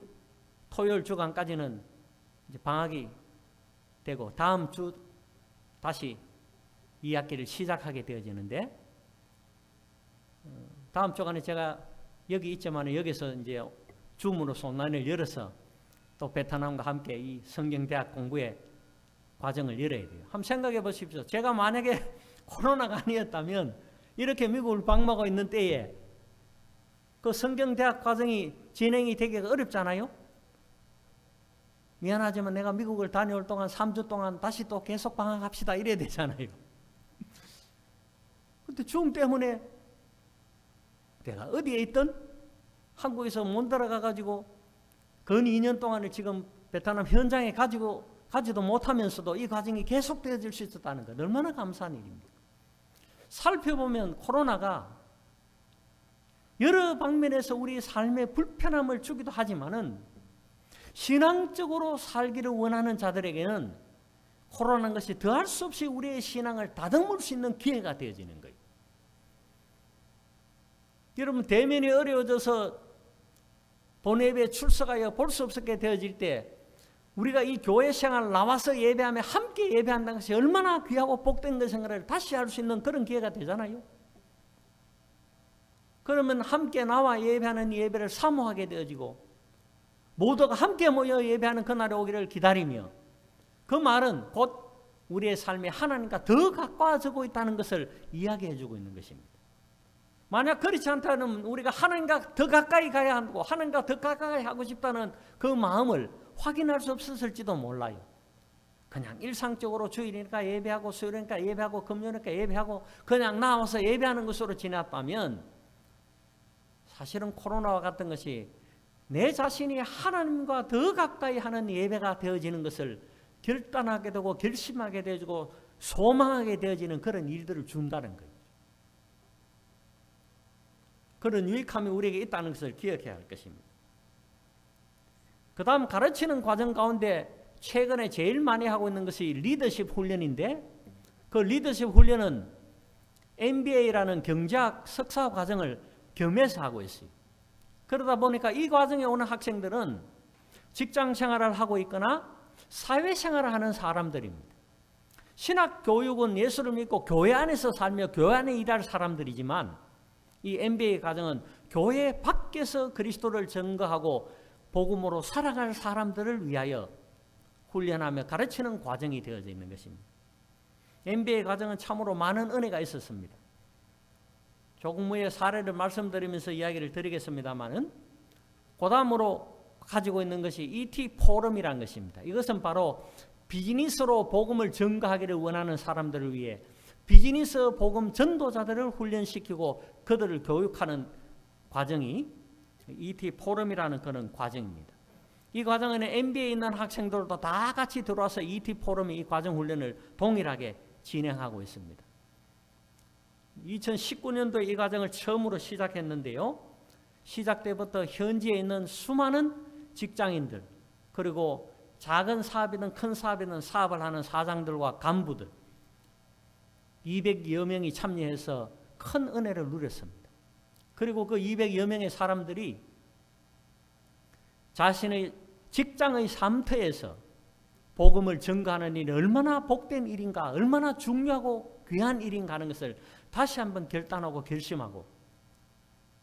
토요일 주간까지는 이제 방학이 되고 다음 주 다시 2학기를 시작하게 되어지는데 다음 주간에 제가 여기 있지만 여기서 이제 줌으로서 온라인을 열어서 또 베트남과 함께 이 성경대학 공부의 과정을 열어야 돼요. 한번 생각해 보십시오. 제가 만약에 코로나가 아니었다면 이렇게 미국을 방문하고 있는 때에 그 성경대학 과정이 진행이 되기가 어렵잖아요. 미안하지만 내가 미국을 다녀올 동안 3주 동안 다시 또 계속 방학합시다 이래야 되잖아요. 근데 줌 때문에 내가 어디에 있든 한국에서 못 들어가가지고 근 2년 동안을 지금 베트남 현장에 가지도 못하면서도 이 과정이 계속되어질 수 있었다는 것 얼마나 감사한 일입니까? 살펴보면 코로나가 여러 방면에서 우리 삶에 불편함을 주기도 하지만은 신앙적으로 살기를 원하는 자들에게는 코로나는 것이 더할 수 없이 우리의 신앙을 다듬을 수 있는 기회가 되어지는 거예요. 여러분 대면이 어려워져서 본예배에 출석하여 볼 수 없게 되어질 때 우리가 이 교회 생활 나와서 예배하며 함께 예배한다는 것이 얼마나 귀하고 복된 것인가를 다시 알 수 있는 그런 기회가 되잖아요. 그러면 함께 나와 예배하는 예배를 사모하게 되어지고 모두가 함께 모여 예배하는 그날이 오기를 기다리며 그 말은 곧 우리의 삶이 하나님과 더 가까워지고 있다는 것을 이야기해 주고 있는 것입니다. 만약 그렇지 않다면 우리가 하나님과 더 가까이 가야 하고 하나님과 더 가까이 하고 싶다는 그 마음을 확인할 수 없었을지도 몰라요. 그냥 일상적으로 주일이니까 예배하고 수요일이니까 예배하고 금요일이니까 예배하고 그냥 나와서 예배하는 것으로 지났다면 사실은 코로나와 같은 것이 내 자신이 하나님과 더 가까이 하는 예배가 되어지는 것을 결단하게 되고 결심하게 되어지고 소망하게 되어지는 그런 일들을 준다는 거예요. 그런 유익함이 우리에게 있다는 것을 기억해야 할 것입니다. 그 다음 가르치는 과정 가운데 최근에 제일 많이 하고 있는 것이 리더십 훈련인데 그 리더십 훈련은 MBA라는 경제학 석사 과정을 겸해서 하고 있어요. 그러다 보니까 이 과정에 오는 학생들은 직장 생활을 하고 있거나 사회생활을 하는 사람들입니다. 신학교육은 예수를 믿고 교회 안에서 살며 교회 안에 일할 사람들이지만 이 MBA 과정은 교회 밖에서 그리스도를 증거하고 복음으로 살아갈 사람들을 위하여 훈련하며 가르치는 과정이 되어져 있는 것입니다. MBA 과정은 참으로 많은 은혜가 있었습니다. 조금 후에 사례를 말씀드리면서 이야기를 드리겠습니다만은 그 다음으로 가지고 있는 것이 ET 포럼이라는 것입니다. 이것은 바로 비즈니스로 복음을 증거하기를 원하는 사람들을 위해 비즈니스 복음 전도자들을 훈련시키고 그들을 교육하는 과정이 ET 포럼이라는 그런 과정입니다. 이 과정에는 MBA에 있는 학생들도 다 같이 들어와서 ET 포럼이 이 과정 훈련을 동일하게 진행하고 있습니다. 2019년도에 이 과정을 처음으로 시작했는데요. 시작 때부터 현지에 있는 수많은 직장인들 그리고 작은 사업이든 큰 사업이든 사업을 하는 사장들과 간부들 200여 명이 참여해서 큰 은혜를 누렸습니다. 그리고 그 200여 명의 사람들이 자신의 직장의 삶터에서 복음을 증거하는 일이 얼마나 복된 일인가 얼마나 중요하고 귀한 일인가 하는 것을 다시 한번 결단하고 결심하고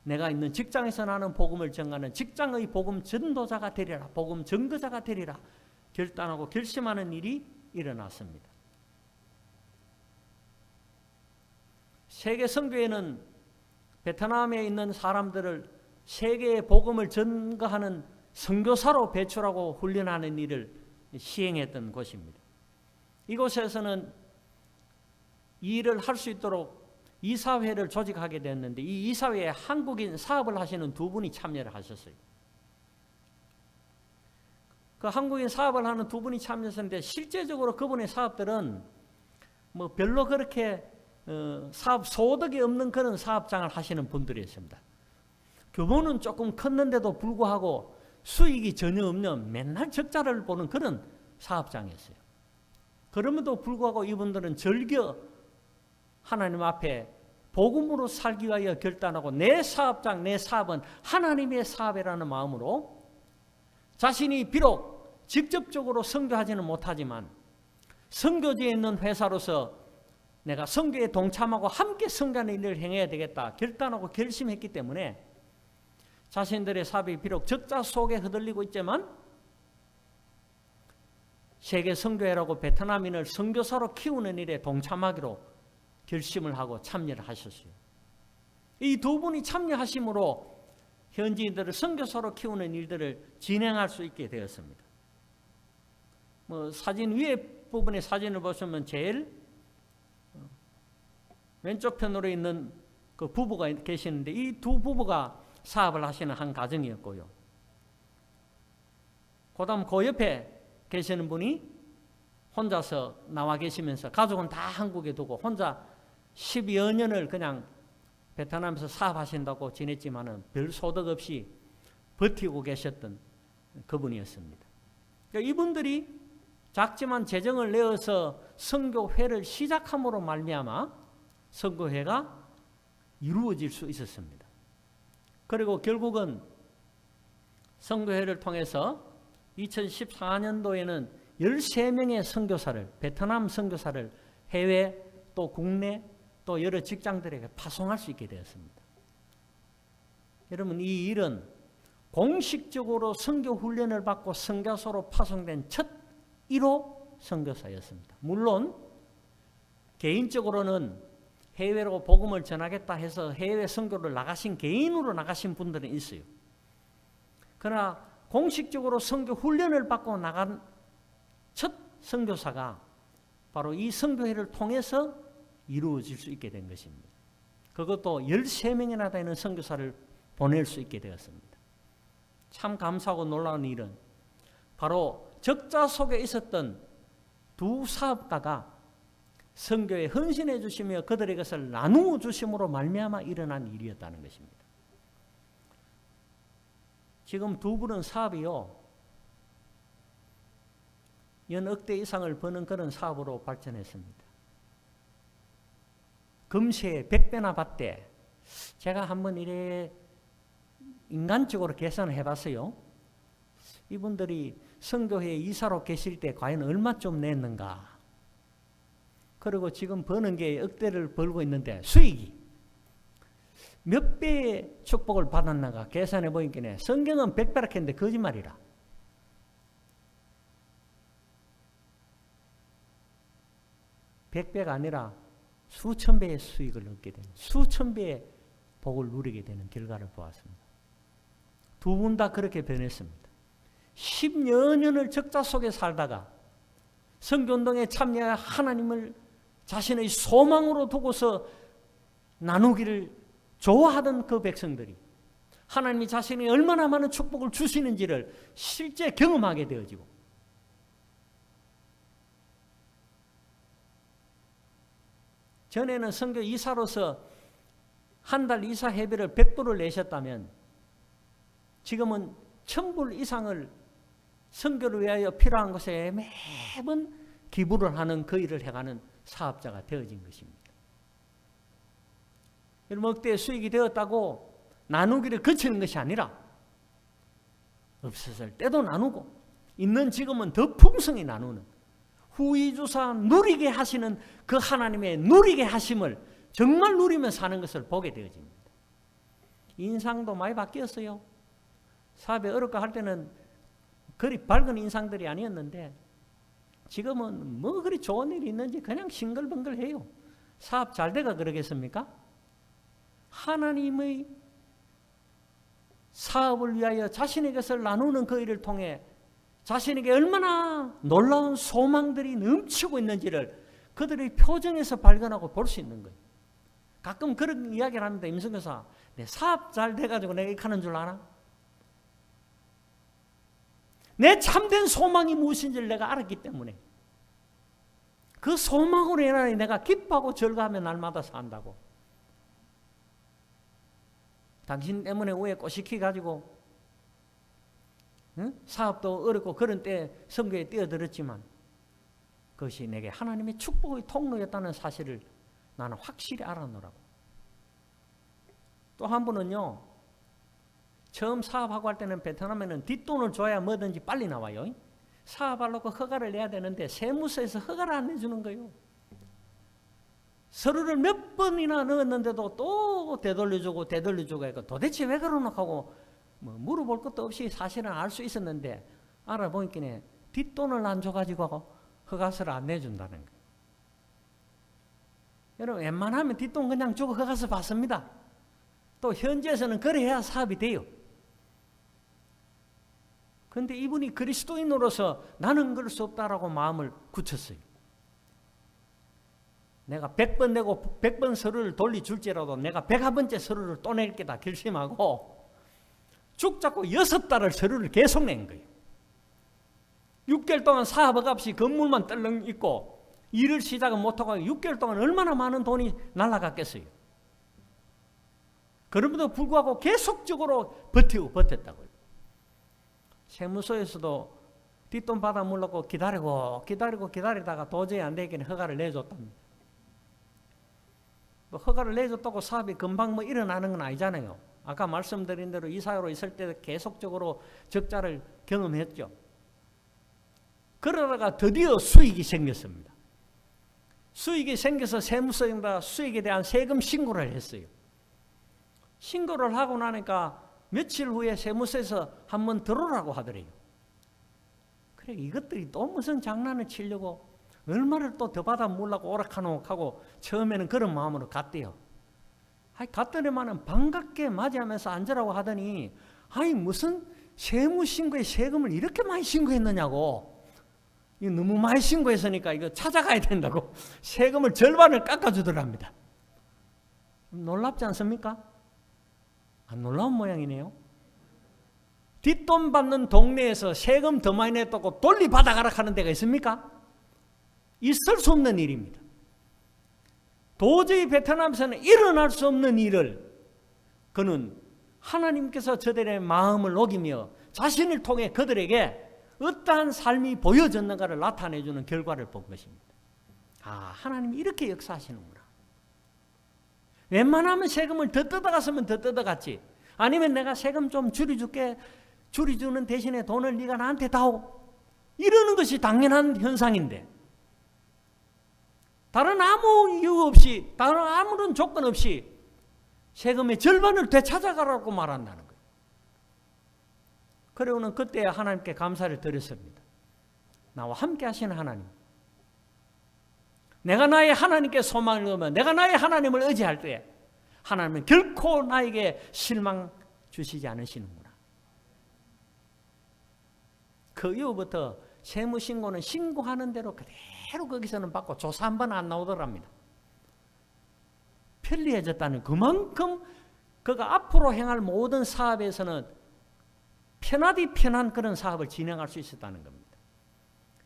내가 있는 직장에서 나는 복음을 전하는 직장의 복음 전도자가 되리라 복음 증거자가 되리라 결단하고 결심하는 일이 일어났습니다. 세계 선교회는 베트남에 있는 사람들을 세계의 복음을 전거하는 선교사로 배출하고 훈련하는 일을 시행했던 곳입니다. 이곳에서는 이 일을 할 수 있도록 이사회를 조직하게 됐는데 이 이사회에 한국인 사업을 하시는 두 분이 참여를 하셨어요. 그 한국인 사업을 하는 두 분이 참여했는데 실제적으로 그분의 사업들은 뭐 별로 그렇게 사업 소득이 없는 그런 사업장을 하시는 분들이었습니다. 규모는 조금 컸는데도 불구하고 수익이 전혀 없는 맨날 적자를 보는 그런 사업장이었어요. 그럼에도 불구하고 이분들은 절겨 하나님 앞에 복음으로 살기 위하여 결단하고 내 사업장, 내 사업은 하나님의 사업이라는 마음으로 자신이 비록 직접적으로 선교하지는 못하지만 선교지에 있는 회사로서 내가 선교에 동참하고 함께 선교하는 일을 행해야 되겠다 결단하고 결심했기 때문에 자신들의 사업이 비록 적자 속에 흔들리고 있지만 세계 선교회라고 베트남인을 선교사로 키우는 일에 동참하기로 결심을 하고 참여를 하셨어요. 이 두 분이 참여하심으로 현지인들을 선교사로 키우는 일들을 진행할 수 있게 되었습니다. 뭐 사진 위에 부분의 사진을 보시면 제일 왼쪽 편으로 있는 그 부부가 계시는데 이 두 부부가 사업을 하시는 한 가정이었고요. 그 다음 그 옆에 계시는 분이 혼자서 나와 계시면서 가족은 다 한국에 두고 혼자 12여 년을 그냥 베트남에서 사업하신다고 지냈지만은 별 소득 없이 버티고 계셨던 그분이었습니다. 그러니까 이분들이 작지만 재정을 내어서 선교회를 시작함으로 말미암아 선교회가 이루어질 수 있었습니다. 그리고 결국은 선교회를 통해서 2014년도에는 13명의 선교사를 베트남 선교사를 해외 또 국내 또 여러 직장들에게 파송할 수 있게 되었습니다. 여러분 이 일은 공식적으로 선교 훈련을 받고 선교사로 파송된 첫 1호 선교사였습니다. 물론 개인적으로는 해외로 복음을 전하겠다 해서 해외 선교를 나가신 개인으로 나가신 분들은 있어요. 그러나 공식적으로 선교 훈련을 받고 나간 첫 선교사가 바로 이 선교회를 통해서 이루어질 수 있게 된 것입니다. 그것도 13명이나 되는 선교사를 보낼 수 있게 되었습니다. 참 감사하고 놀라운 일은 바로 적자 속에 있었던 두 사업가가 선교에 헌신해 주시며 그들의 것을 나누어 주심으로 말미암아 일어난 일이었다는 것입니다. 지금 두 분은 사업이요 연 억대 이상을 버는 그런 사업으로 발전했습니다. 금세 100배나 받대. 제가 한번 이래 인간적으로 계산을 해봤어요. 이분들이 선교회 이사로 계실 때 과연 얼마 좀 냈는가. 그리고 지금 버는 게 억대를 벌고 있는데 수익이 몇 배의 축복을 받았는가 계산해 보니까 성경은 100배라 했는데 거짓말이라. (100배가) 아니라 수천 배의 수익을 얻게 되는 수천 배의 복을 누리게 되는 결과를 보았습니다. 두 분 다 그렇게 변했습니다. 10여 년을 적자 속에 살다가 선교운동에 참여해 하나님을 자신의 소망으로 두고서 나누기를 좋아하던 그 백성들이 하나님이 자신이 얼마나 많은 축복을 주시는지를 실제 경험하게 되어지고 전에는 선교 이사로서 한 달 이사 회비를 100불을 내셨다면 지금은 1000불 이상을 선교를 위하여 필요한 것에 매번 기부를 하는 그 일을 해가는 사업자가 되어진 것입니다. 여러분 억대의 수익이 되었다고 나누기를 거치는 것이 아니라 없었을 때도 나누고 있는 지금은 더 풍성히 나누는 후이주사 누리게 하시는 그 하나님의 누리게 하심을 정말 누리며 사는 것을 보게 되어집니다. 인상도 많이 바뀌었어요. 사업이 어렵고 할 때는 그리 밝은 인상들이 아니었는데 지금은 뭐 그리 좋은 일이 있는지 그냥 싱글벙글해요. 사업 잘 돼가 그러겠습니까? 하나님의 사업을 위하여 자신의 것을 나누는 그 일을 통해 자신에게 얼마나 놀라운 소망들이 넘치고 있는지를 그들의 표정에서 발견하고 볼 수 있는 거예요. 가끔 그런 이야기를 합니다. 임성교사, 내 사업 잘 돼가지고 내가 이렇게 하는 줄 알아? 내 참된 소망이 무엇인지를 내가 알았기 때문에 그 소망으로 인하여 내가 기뻐하고 즐거워하며 날마다 산다고. 당신 때문에 위에 꼬시키 가지고 사업도 어렵고 그런 때 선교에 뛰어들었지만 그것이 내게 하나님의 축복의 통로였다는 사실을 나는 확실히 알아놓으라고. 또 한 분은요, 처음 사업하고 할 때는 베트남에는 뒷돈을 줘야 뭐든지 빨리 나와요. 사업하려고 허가를 내야 되는데 세무서에서 허가를 안 내주는 거예요. 서류를 몇 번이나 넣었는데도 또 되돌려주고 해서 도대체 왜 그러나 하고 뭐 물어볼 것도 없이 사실은 알 수 있었는데 알아보니까 뒷돈을 안 줘가지고 허가서를 안 내준다는 거예요. 여러분 웬만하면 뒷돈 그냥 주고 허가서 받습니다. 또 현지에서는 그래야 사업이 돼요. 그런데 이분이 그리스도인으로서 나는 그럴 수 없다라고 마음을 굳혔어요. 내가 100번 내고 100번 서류를 돌려줄지라도 내가 101번째 서류를 또 낼 게다 결심하고 죽 잡고 6달을 서류를 계속 낸 거예요. 6개월 동안 사업 없이 건물만 떨렁 있고 일을 시작은 못하고 6개월 동안 얼마나 많은 돈이 날아갔겠어요. 그럼에도 불구하고 계속적으로 버텼다고요. 세무서에서도 뒷돈 받아 물려고 기다리다가 도저히 안 되겠네 허가를 내줬답니다. 뭐 허가를 내줬다고 사업이 금방 뭐 일어나는 건 아니잖아요. 아까 말씀드린 대로 이사회로 있을 때 계속적으로 적자를 경험했죠. 그러다가 드디어 수익이 생겼습니다. 수익이 생겨서 세무서에다 수익에 대한 세금 신고를 했어요. 신고를 하고 나니까 며칠 후에 세무서에서 한번 들어오라고 하더래요. 그래 이것들이 또 무슨 장난을 치려고 얼마를 또 더 받아 물라고 오락하노하고 처음에는 그런 마음으로 갔대요. 갔더니만은 반갑게 맞이하면서 앉으라고 하더니 아니 무슨 세무신고에 세금을 이렇게 많이 신고했느냐고. 이거 너무 많이 신고했으니까 이거 찾아가야 된다고 세금을 절반을 깎아주더랍니다. 놀랍지 않습니까? 안 놀라운 모양이네요. 뒷돈 받는 동네에서 세금 더 많이 냈다고 돌리받아가라 하는 데가 있습니까? 있을 수 없는 일입니다. 도저히 베트남에서는 일어날 수 없는 일을 그는 하나님께서 저들의 마음을 녹이며 자신을 통해 그들에게 어떠한 삶이 보여졌는가를 나타내주는 결과를 본 것입니다. 아, 하나님이 이렇게 역사하시는구나. 웬만하면 세금을 더 뜯어갔으면 더 뜯어갔지. 아니면 내가 세금 좀 줄여줄게. 줄여주는 대신에 돈을 네가 나한테 다오. 이러는 것이 당연한 현상인데 다른 아무 이유 없이 다른 아무런 조건 없이 세금의 절반을 되찾아가라고 말한다는 거예요. 그러고는 그때 하나님께 감사를 드렸습니다. 나와 함께 하시는 하나님. 내가 나의 하나님께 소망을 넣으면 내가 나의 하나님을 의지할 때 하나님은 결코 나에게 실망 주시지 않으시는구나. 그 이후부터 세무신고는 신고하는 대로 그대로 거기서는 받고 조사 한 번 안 나오더랍니다. 편리해졌다는 그만큼 그가 앞으로 행할 모든 사업에서는 편하디 편한 그런 사업을 진행할 수 있었다는 겁니다.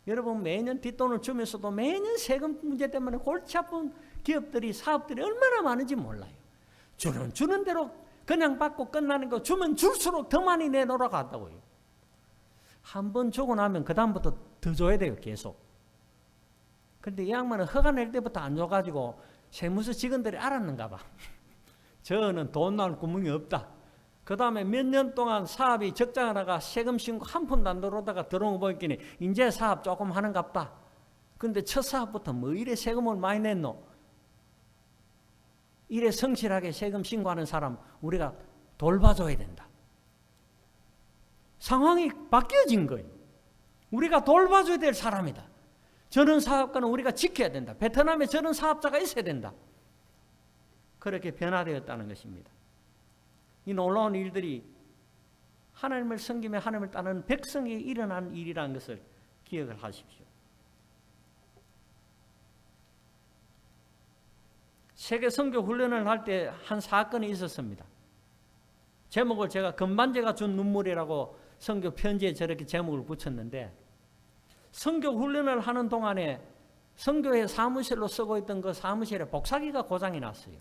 여러분 매년 뒷돈을 주면서도 매년 세금 문제 때문에 골치 아픈 기업들이 사업들이 얼마나 많은지 몰라요. 주는 대로 그냥 받고 끝나는 거 주면 줄수록 더 많이 내놓으라고 한다고요. 한 번 주고 나면 그 다음부터 더 줘야 돼요. 계속. 그런데 이 양반은 허가 낼 때부터 안 줘가지고 세무서 직원들이 알았는가 봐. 저는 돈 나올 구멍이 없다. 그 다음에 몇 년 동안 사업이 적자가 나가 세금 신고 한 푼도 안 들어오다가 들어온 거 보니까 이제 사업 조금 하는갑다. 그런데 첫 사업부터 뭐 이래 세금을 많이 냈노? 이래 성실하게 세금 신고하는 사람 우리가 돌봐줘야 된다. 상황이 바뀌어진 거예요. 우리가 돌봐줘야 될 사람이다. 저런 사업가는 우리가 지켜야 된다. 베트남에 저런 사업자가 있어야 된다. 그렇게 변화되었다는 것입니다. 이 놀라운 일들이 하나님을 섬기며 하나님을 따르는 백성에게 일어난 일이라는 것을 기억을 하십시오. 세계 선교 훈련을 할 때 한 사건이 있었습니다. 제목을 제가 금반제가 준 눈물이라고 선교 편지에 저렇게 제목을 붙였는데, 선교 훈련을 하는 동안에 선교회 사무실로 쓰고 있던 그 사무실에 복사기가 고장이 났어요.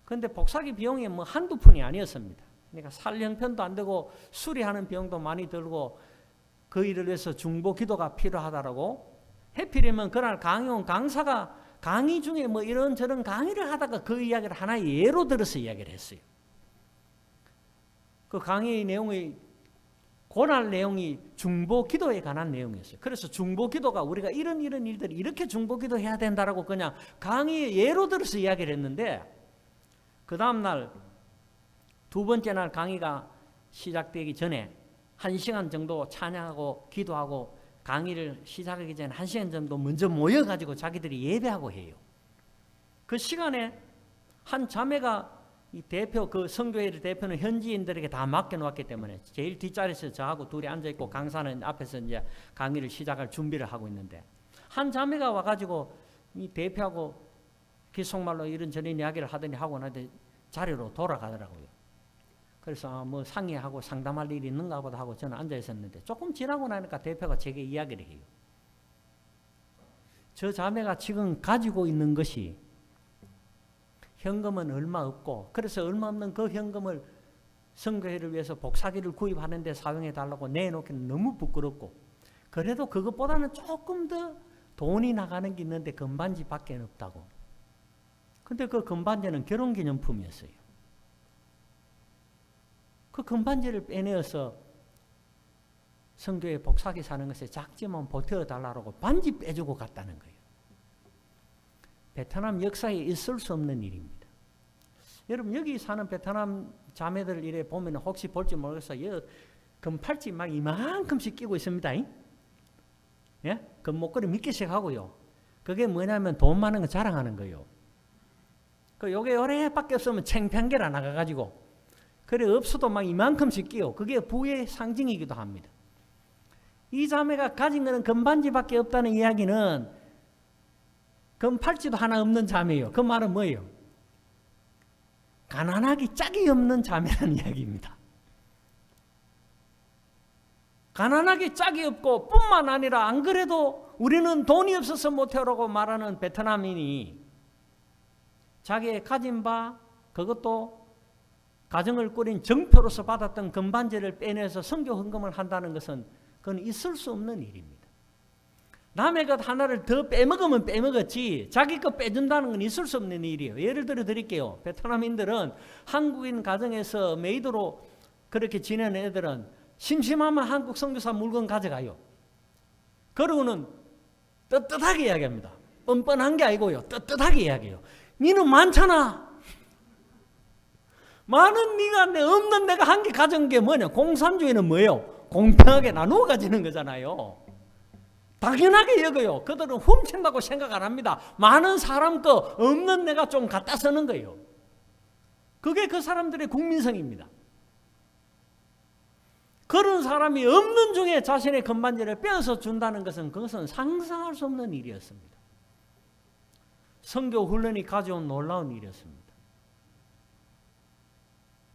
그런데 복사기 비용이 뭐 한두 푼이 아니었습니다. 그러니까 살 형편도 안 되고 수리하는 비용도 많이 들고 그 일을 위해서 중보 기도가 필요하다라고, 해필이면 그날 강의 온 강사가 강의 중에 뭐 이런저런 강의를 하다가 그 이야기를 하나의 예로 들어서 이야기를 했어요. 그 강의 내용이, 고날 내용이 중보 기도에 관한 내용이었어요. 그래서 중보 기도가 우리가 이런 일들이 이렇게 중보 기도 해야 된다라고 그냥 강의의 예로 들어서 이야기를 했는데, 그 다음날 두 번째 날 강의가 시작되기 전에 1시간 정도 찬양하고 기도하고 강의를 시작하기 전에 1시간 정도 먼저 모여가지고 자기들이 예배하고 해요. 그 시간에 한 자매가 이 대표, 그 선교회 대표는 현지인들에게 다 맡겨놓았기 때문에 제일 뒷자리에서 저하고 둘이 앉아있고 강사는 앞에서 이제 강의를 시작할 준비를 하고 있는데, 한 자매가 와가지고 이 대표하고 기속말로 이런저런 이야기를 하더니 하고 나더니 자리로 돌아가더라고요. 그래서 뭐 상의하고 상담할 일이 있는가 보다 하고 저는 앉아 있었는데, 조금 지나고 나니까 대표가 제게 이야기를 해요. 저 자매가 지금 가지고 있는 것이 현금은 얼마 없고, 그래서 얼마 없는 그 현금을 선교회를 위해서 복사기를 구입하는 데 사용해 달라고 내놓기는 너무 부끄럽고, 그래도 그것보다는 조금 더 돈이 나가는 게 있는데 금반지밖에 없다고. 근데 그 금반지는 결혼기념품이었어요. 그 금반지를 빼내어서 선교회 복사기 사는 것에 작지만 보태어달라고 반지 빼주고 갔다는 거예요. 베트남 역사에 있을 수 없는 일입니다. 여러분, 여기 사는 베트남 자매들 이래 보면 혹시 볼지 모르겠어요. 금팔찌 막 이만큼씩 끼고 있습니다. 예? 금목걸이 몇 개씩 하고요. 그게 뭐냐면 돈 많은 거 자랑하는 거예요. 그 요게 요래밖에 없으면 챙평계라 나가가지고, 그래 없어도 막 이만큼씩 끼요. 그게 부의 상징이기도 합니다. 이 자매가 가진 거는 금반지밖에 없다는 이야기는 금팔찌도 하나 없는 자매예요. 그 말은 뭐예요? 가난하기 짝이 없는 자매라는 이야기입니다. 가난하기 짝이 없고 뿐만 아니라 안 그래도 우리는 돈이 없어서 못해라고 말하는 베트남인이 자기의 가진 바, 그것도 가정을 꾸린 정표로서 받았던 금반지를 빼내서 선교 헌금을 한다는 것은 그건 있을 수 없는 일입니다. 남의 것 하나를 더 빼먹으면 빼먹었지 자기 것 빼준다는 건 있을 수 없는 일이에요. 예를 들어 드릴게요. 베트남인들은 한국인 가정에서 메이드로 그렇게 지내는 애들은 심심하면 한국 선교사 물건 가져가요. 그러고는 떳떳하게 이야기합니다. 뻔뻔한 게 아니고요. 떳떳하게 이야기해요. 니는 많잖아. 많은 네가 없는 내가 한 개 가져온 게 뭐냐? 공산주의는 뭐예요? 공평하게 나누어 가지는 거잖아요. 당연하게 여겨요. 그들은 훔친다고 생각 안 합니다. 많은 사람 거 없는 내가 좀 갖다 쓰는 거예요. 그게 그 사람들의 국민성입니다. 그런 사람이 없는 중에 자신의 금반지를 빼앗아 준다는 것은 그것은 상상할 수 없는 일이었습니다. 선교 훈련이 가져온 놀라운 일이었습니다.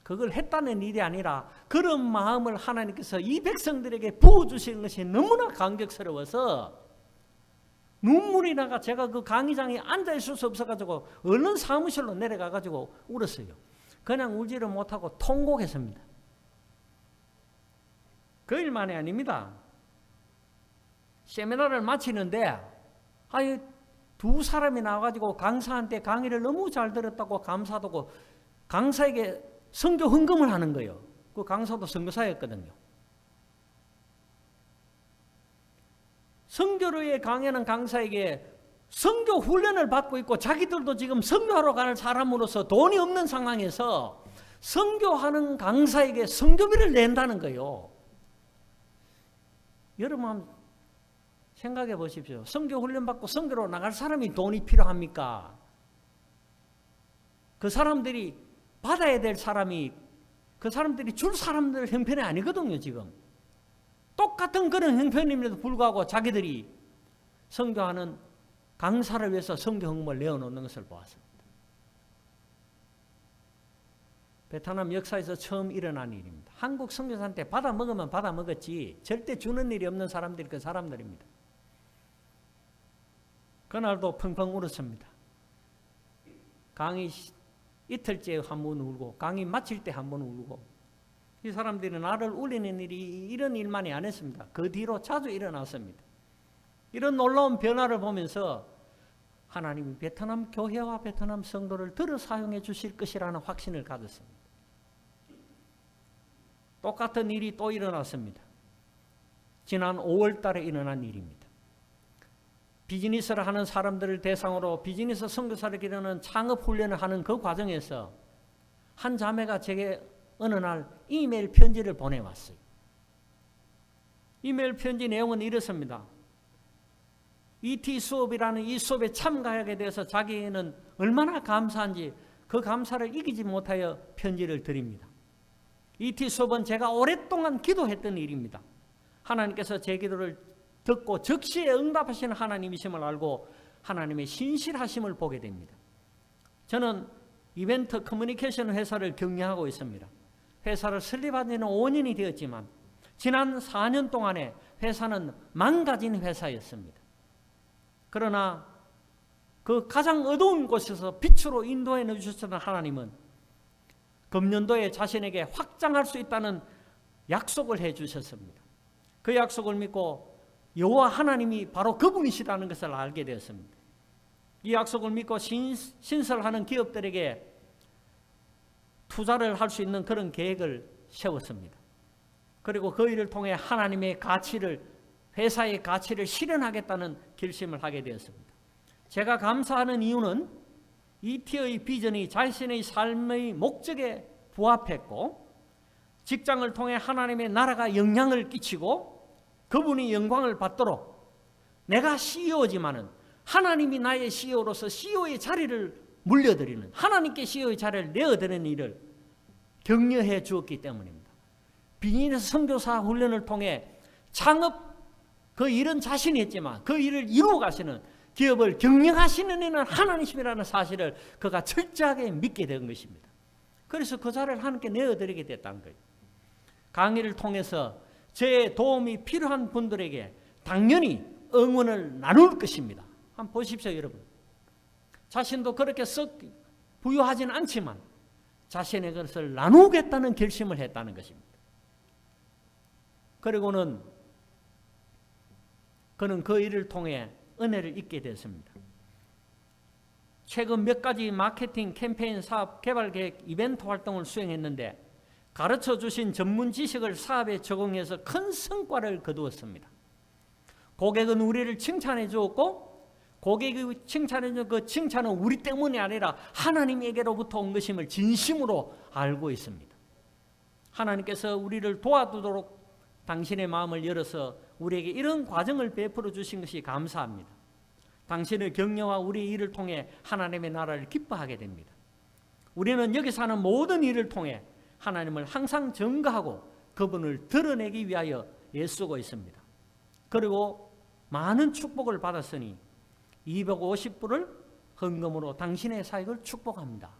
그걸 했다는 일이 아니라 그런 마음을 하나님께서 이 백성들에게 부어주시는 것이 너무나 감격스러워서 눈물이 나가 제가 그 강의장에 앉아있을 수 없어가지고 얼른 사무실로 내려가가지고 울었어요. 그냥 울지를 못하고 통곡했습니다. 그 일만이 아닙니다. 세미나를 마치는데 아니 두 사람이 나와가지고 강사한테 강의를 너무 잘 들었다고 감사하고 강사에게 선교 헌금을 하는 거예요. 그 강사도 선교사였거든요. 선교를 위해 강의하는 강사에게 선교 훈련을 받고 있고 자기들도 지금 선교하러 갈 사람으로서 돈이 없는 상황에서 선교하는 강사에게 선교비를 낸다는 거예요. 여러분 한번 생각해 보십시오. 선교 훈련 받고 선교로 나갈 사람이 돈이 필요합니까? 그 사람들이 받아야 될 사람이 그 사람들이 줄 사람들 형편이 아니거든요. 지금 똑같은 그런 형편임에도 불구하고 자기들이 선교하는 강사를 위해서 성경 헌금을 내어놓는 것을 보았습니다. 베트남 역사에서 처음 일어난 일입니다. 한국 선교사한테 받아 먹으면 받아 먹었지 절대 주는 일이 없는 사람들이 그 사람들입니다. 그날도 펑펑 울었습니다. 강의 이틀째 한 번 울고 강의 마칠 때 한 번 울고 이 사람들이 나를 울리는 일이 이런 일만이 안 했습니다. 그 뒤로 자주 일어났습니다. 이런 놀라운 변화를 보면서 하나님이 베트남 교회와 베트남 성도를 들어 사용해 주실 것이라는 확신을 가졌습니다. 똑같은 일이 또 일어났습니다. 지난 5월 달에 일어난 일입니다. 비즈니스를 하는 사람들을 대상으로 비즈니스 선교사를 기르는 창업 훈련을 하는 그 과정에서 한 자매가 제게 어느 날 이메일 편지를 보내왔어요. 이메일 편지 내용은 이렇습니다. ET 수업이라는 이 수업에 참가하게 돼서 자기는 얼마나 감사한지 그 감사를 이기지 못하여 편지를 드립니다. ET 수업은 제가 오랫동안 기도했던 일입니다. 하나님께서 제 기도를 듣고 즉시에 응답하시는 하나님이심을 알고 하나님의 신실하심을 보게 됩니다. 저는 이벤트 커뮤니케이션 회사를 경영하고 있습니다. 회사를 설립한 지는 5년이 되었지만 지난 4년 동안에 회사는 망가진 회사였습니다. 그러나 그 가장 어두운 곳에서 빛으로 인도해 주셨던 하나님은 금년도에 자신에게 확장할 수 있다는 약속을 해 주셨습니다. 그 약속을 믿고 여호와 하나님이 바로 그분이시라는 것을 알게 되었습니다. 이 약속을 믿고 신설하는 기업들에게 투자를 할 수 있는 그런 계획을 세웠습니다. 그리고 그 일을 통해 하나님의 가치를, 회사의 가치를 실현하겠다는 결심을 하게 되었습니다. 제가 감사하는 이유는 ET의 비전이 자신의 삶의 목적에 부합했고 직장을 통해 하나님의 나라가 영향을 끼치고 그분이 영광을 받도록 내가 CEO지만은 하나님이 나의 CEO로서 CEO의 자리를 물려드리는, 하나님께 CEO의 자리를 내어드리는 일을 격려해 주었기 때문입니다. 비즈니스 선교사 훈련을 통해 창업 그 일은 자신이 했지만 그 일을 이루어 가시는 기업을 경영하시는 이는 하나님이라는 사실을 그가 철저하게 믿게 된 것입니다. 그래서 그 자리를 하나님께 내어드리게 됐다는 거예요. 강의를 통해서 제 도움이 필요한 분들에게 당연히 응원을 나눌 것입니다. 한번 보십시오, 여러분. 자신도 그렇게 썩 부유하지는 않지만 자신의 것을 나누겠다는 결심을 했다는 것입니다. 그리고는 그는 그 일을 통해 은혜를 잊게 됐습니다. 최근 몇 가지 마케팅 캠페인 사업 개발 계획 이벤트 활동을 수행했는데 가르쳐 주신 전문 지식을 사업에 적용해서 큰 성과를 거두었습니다. 고객은 우리를 칭찬해 주었고 고객이 칭찬해 준 그 칭찬은 우리 때문이 아니라 하나님에게로부터 온 것임을 진심으로 알고 있습니다. 하나님께서 우리를 도와주도록 당신의 마음을 열어서 우리에게 이런 과정을 베풀어 주신 것이 감사합니다. 당신의 격려와 우리의 일을 통해 하나님의 나라를 기뻐하게 됩니다. 우리는 여기서 하는 모든 일을 통해 하나님을 항상 증거하고 그분을 드러내기 위하여 애쓰고 있습니다. 그리고 많은 축복을 받았으니 250불을 헌금으로 당신의 사역을 축복합니다.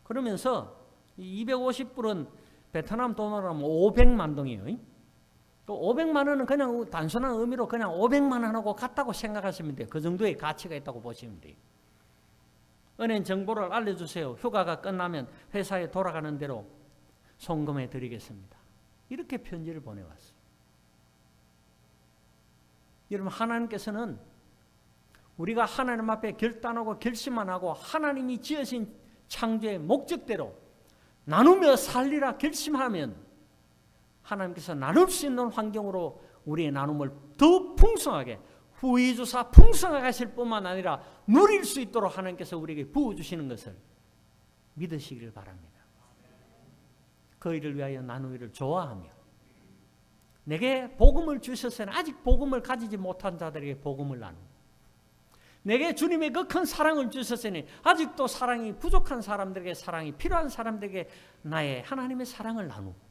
그러면서 250불은 베트남 돈으로 하면 500만 동이에요. 또 500만 원은 그냥 단순한 의미로 그냥 500만 원하고 같다고 생각하시면 돼요. 그 정도의 가치가 있다고 보시면 돼요. 은행 정보를 알려주세요. 휴가가 끝나면 회사에 돌아가는 대로 송금해 드리겠습니다. 이렇게 편지를 보내왔어요. 여러분, 하나님께서는 우리가 하나님 앞에 결단하고 결심만 하고 하나님이 지으신 창조의 목적대로 나누며 살리라 결심하면 하나님께서 나눌 수 있는 환경으로 우리의 나눔을 더 풍성하게 후히 주사 풍성하게 하실 뿐만 아니라 누릴 수 있도록 하나님께서 우리에게 부어주시는 것을 믿으시기를 바랍니다. 그 일을 위하여 나누기를 좋아하며 내게 복음을 주셨으니 아직 복음을 가지지 못한 자들에게 복음을 나누고 내게 주님의 그 큰 사랑을 주셨으니 아직도 사랑이 부족한 사람들에게 사랑이 필요한 사람들에게 나의 하나님의 사랑을 나누고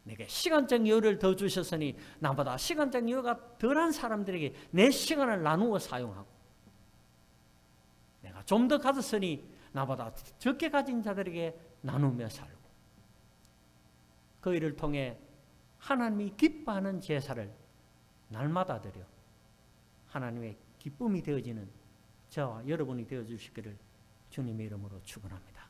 내게 시간적 여유를 더 주셨으니 나보다 시간적 여유가 덜한 사람들에게 내 시간을 나누어 사용하고 좀 더 가졌으니 나보다 적게 가진 자들에게 나누며 살고 그 일을 통해 하나님이 기뻐하는 제사를 날마다 드려 하나님의 기쁨이 되어지는 저와 여러분이 되어주시기를 주님의 이름으로 축원합니다.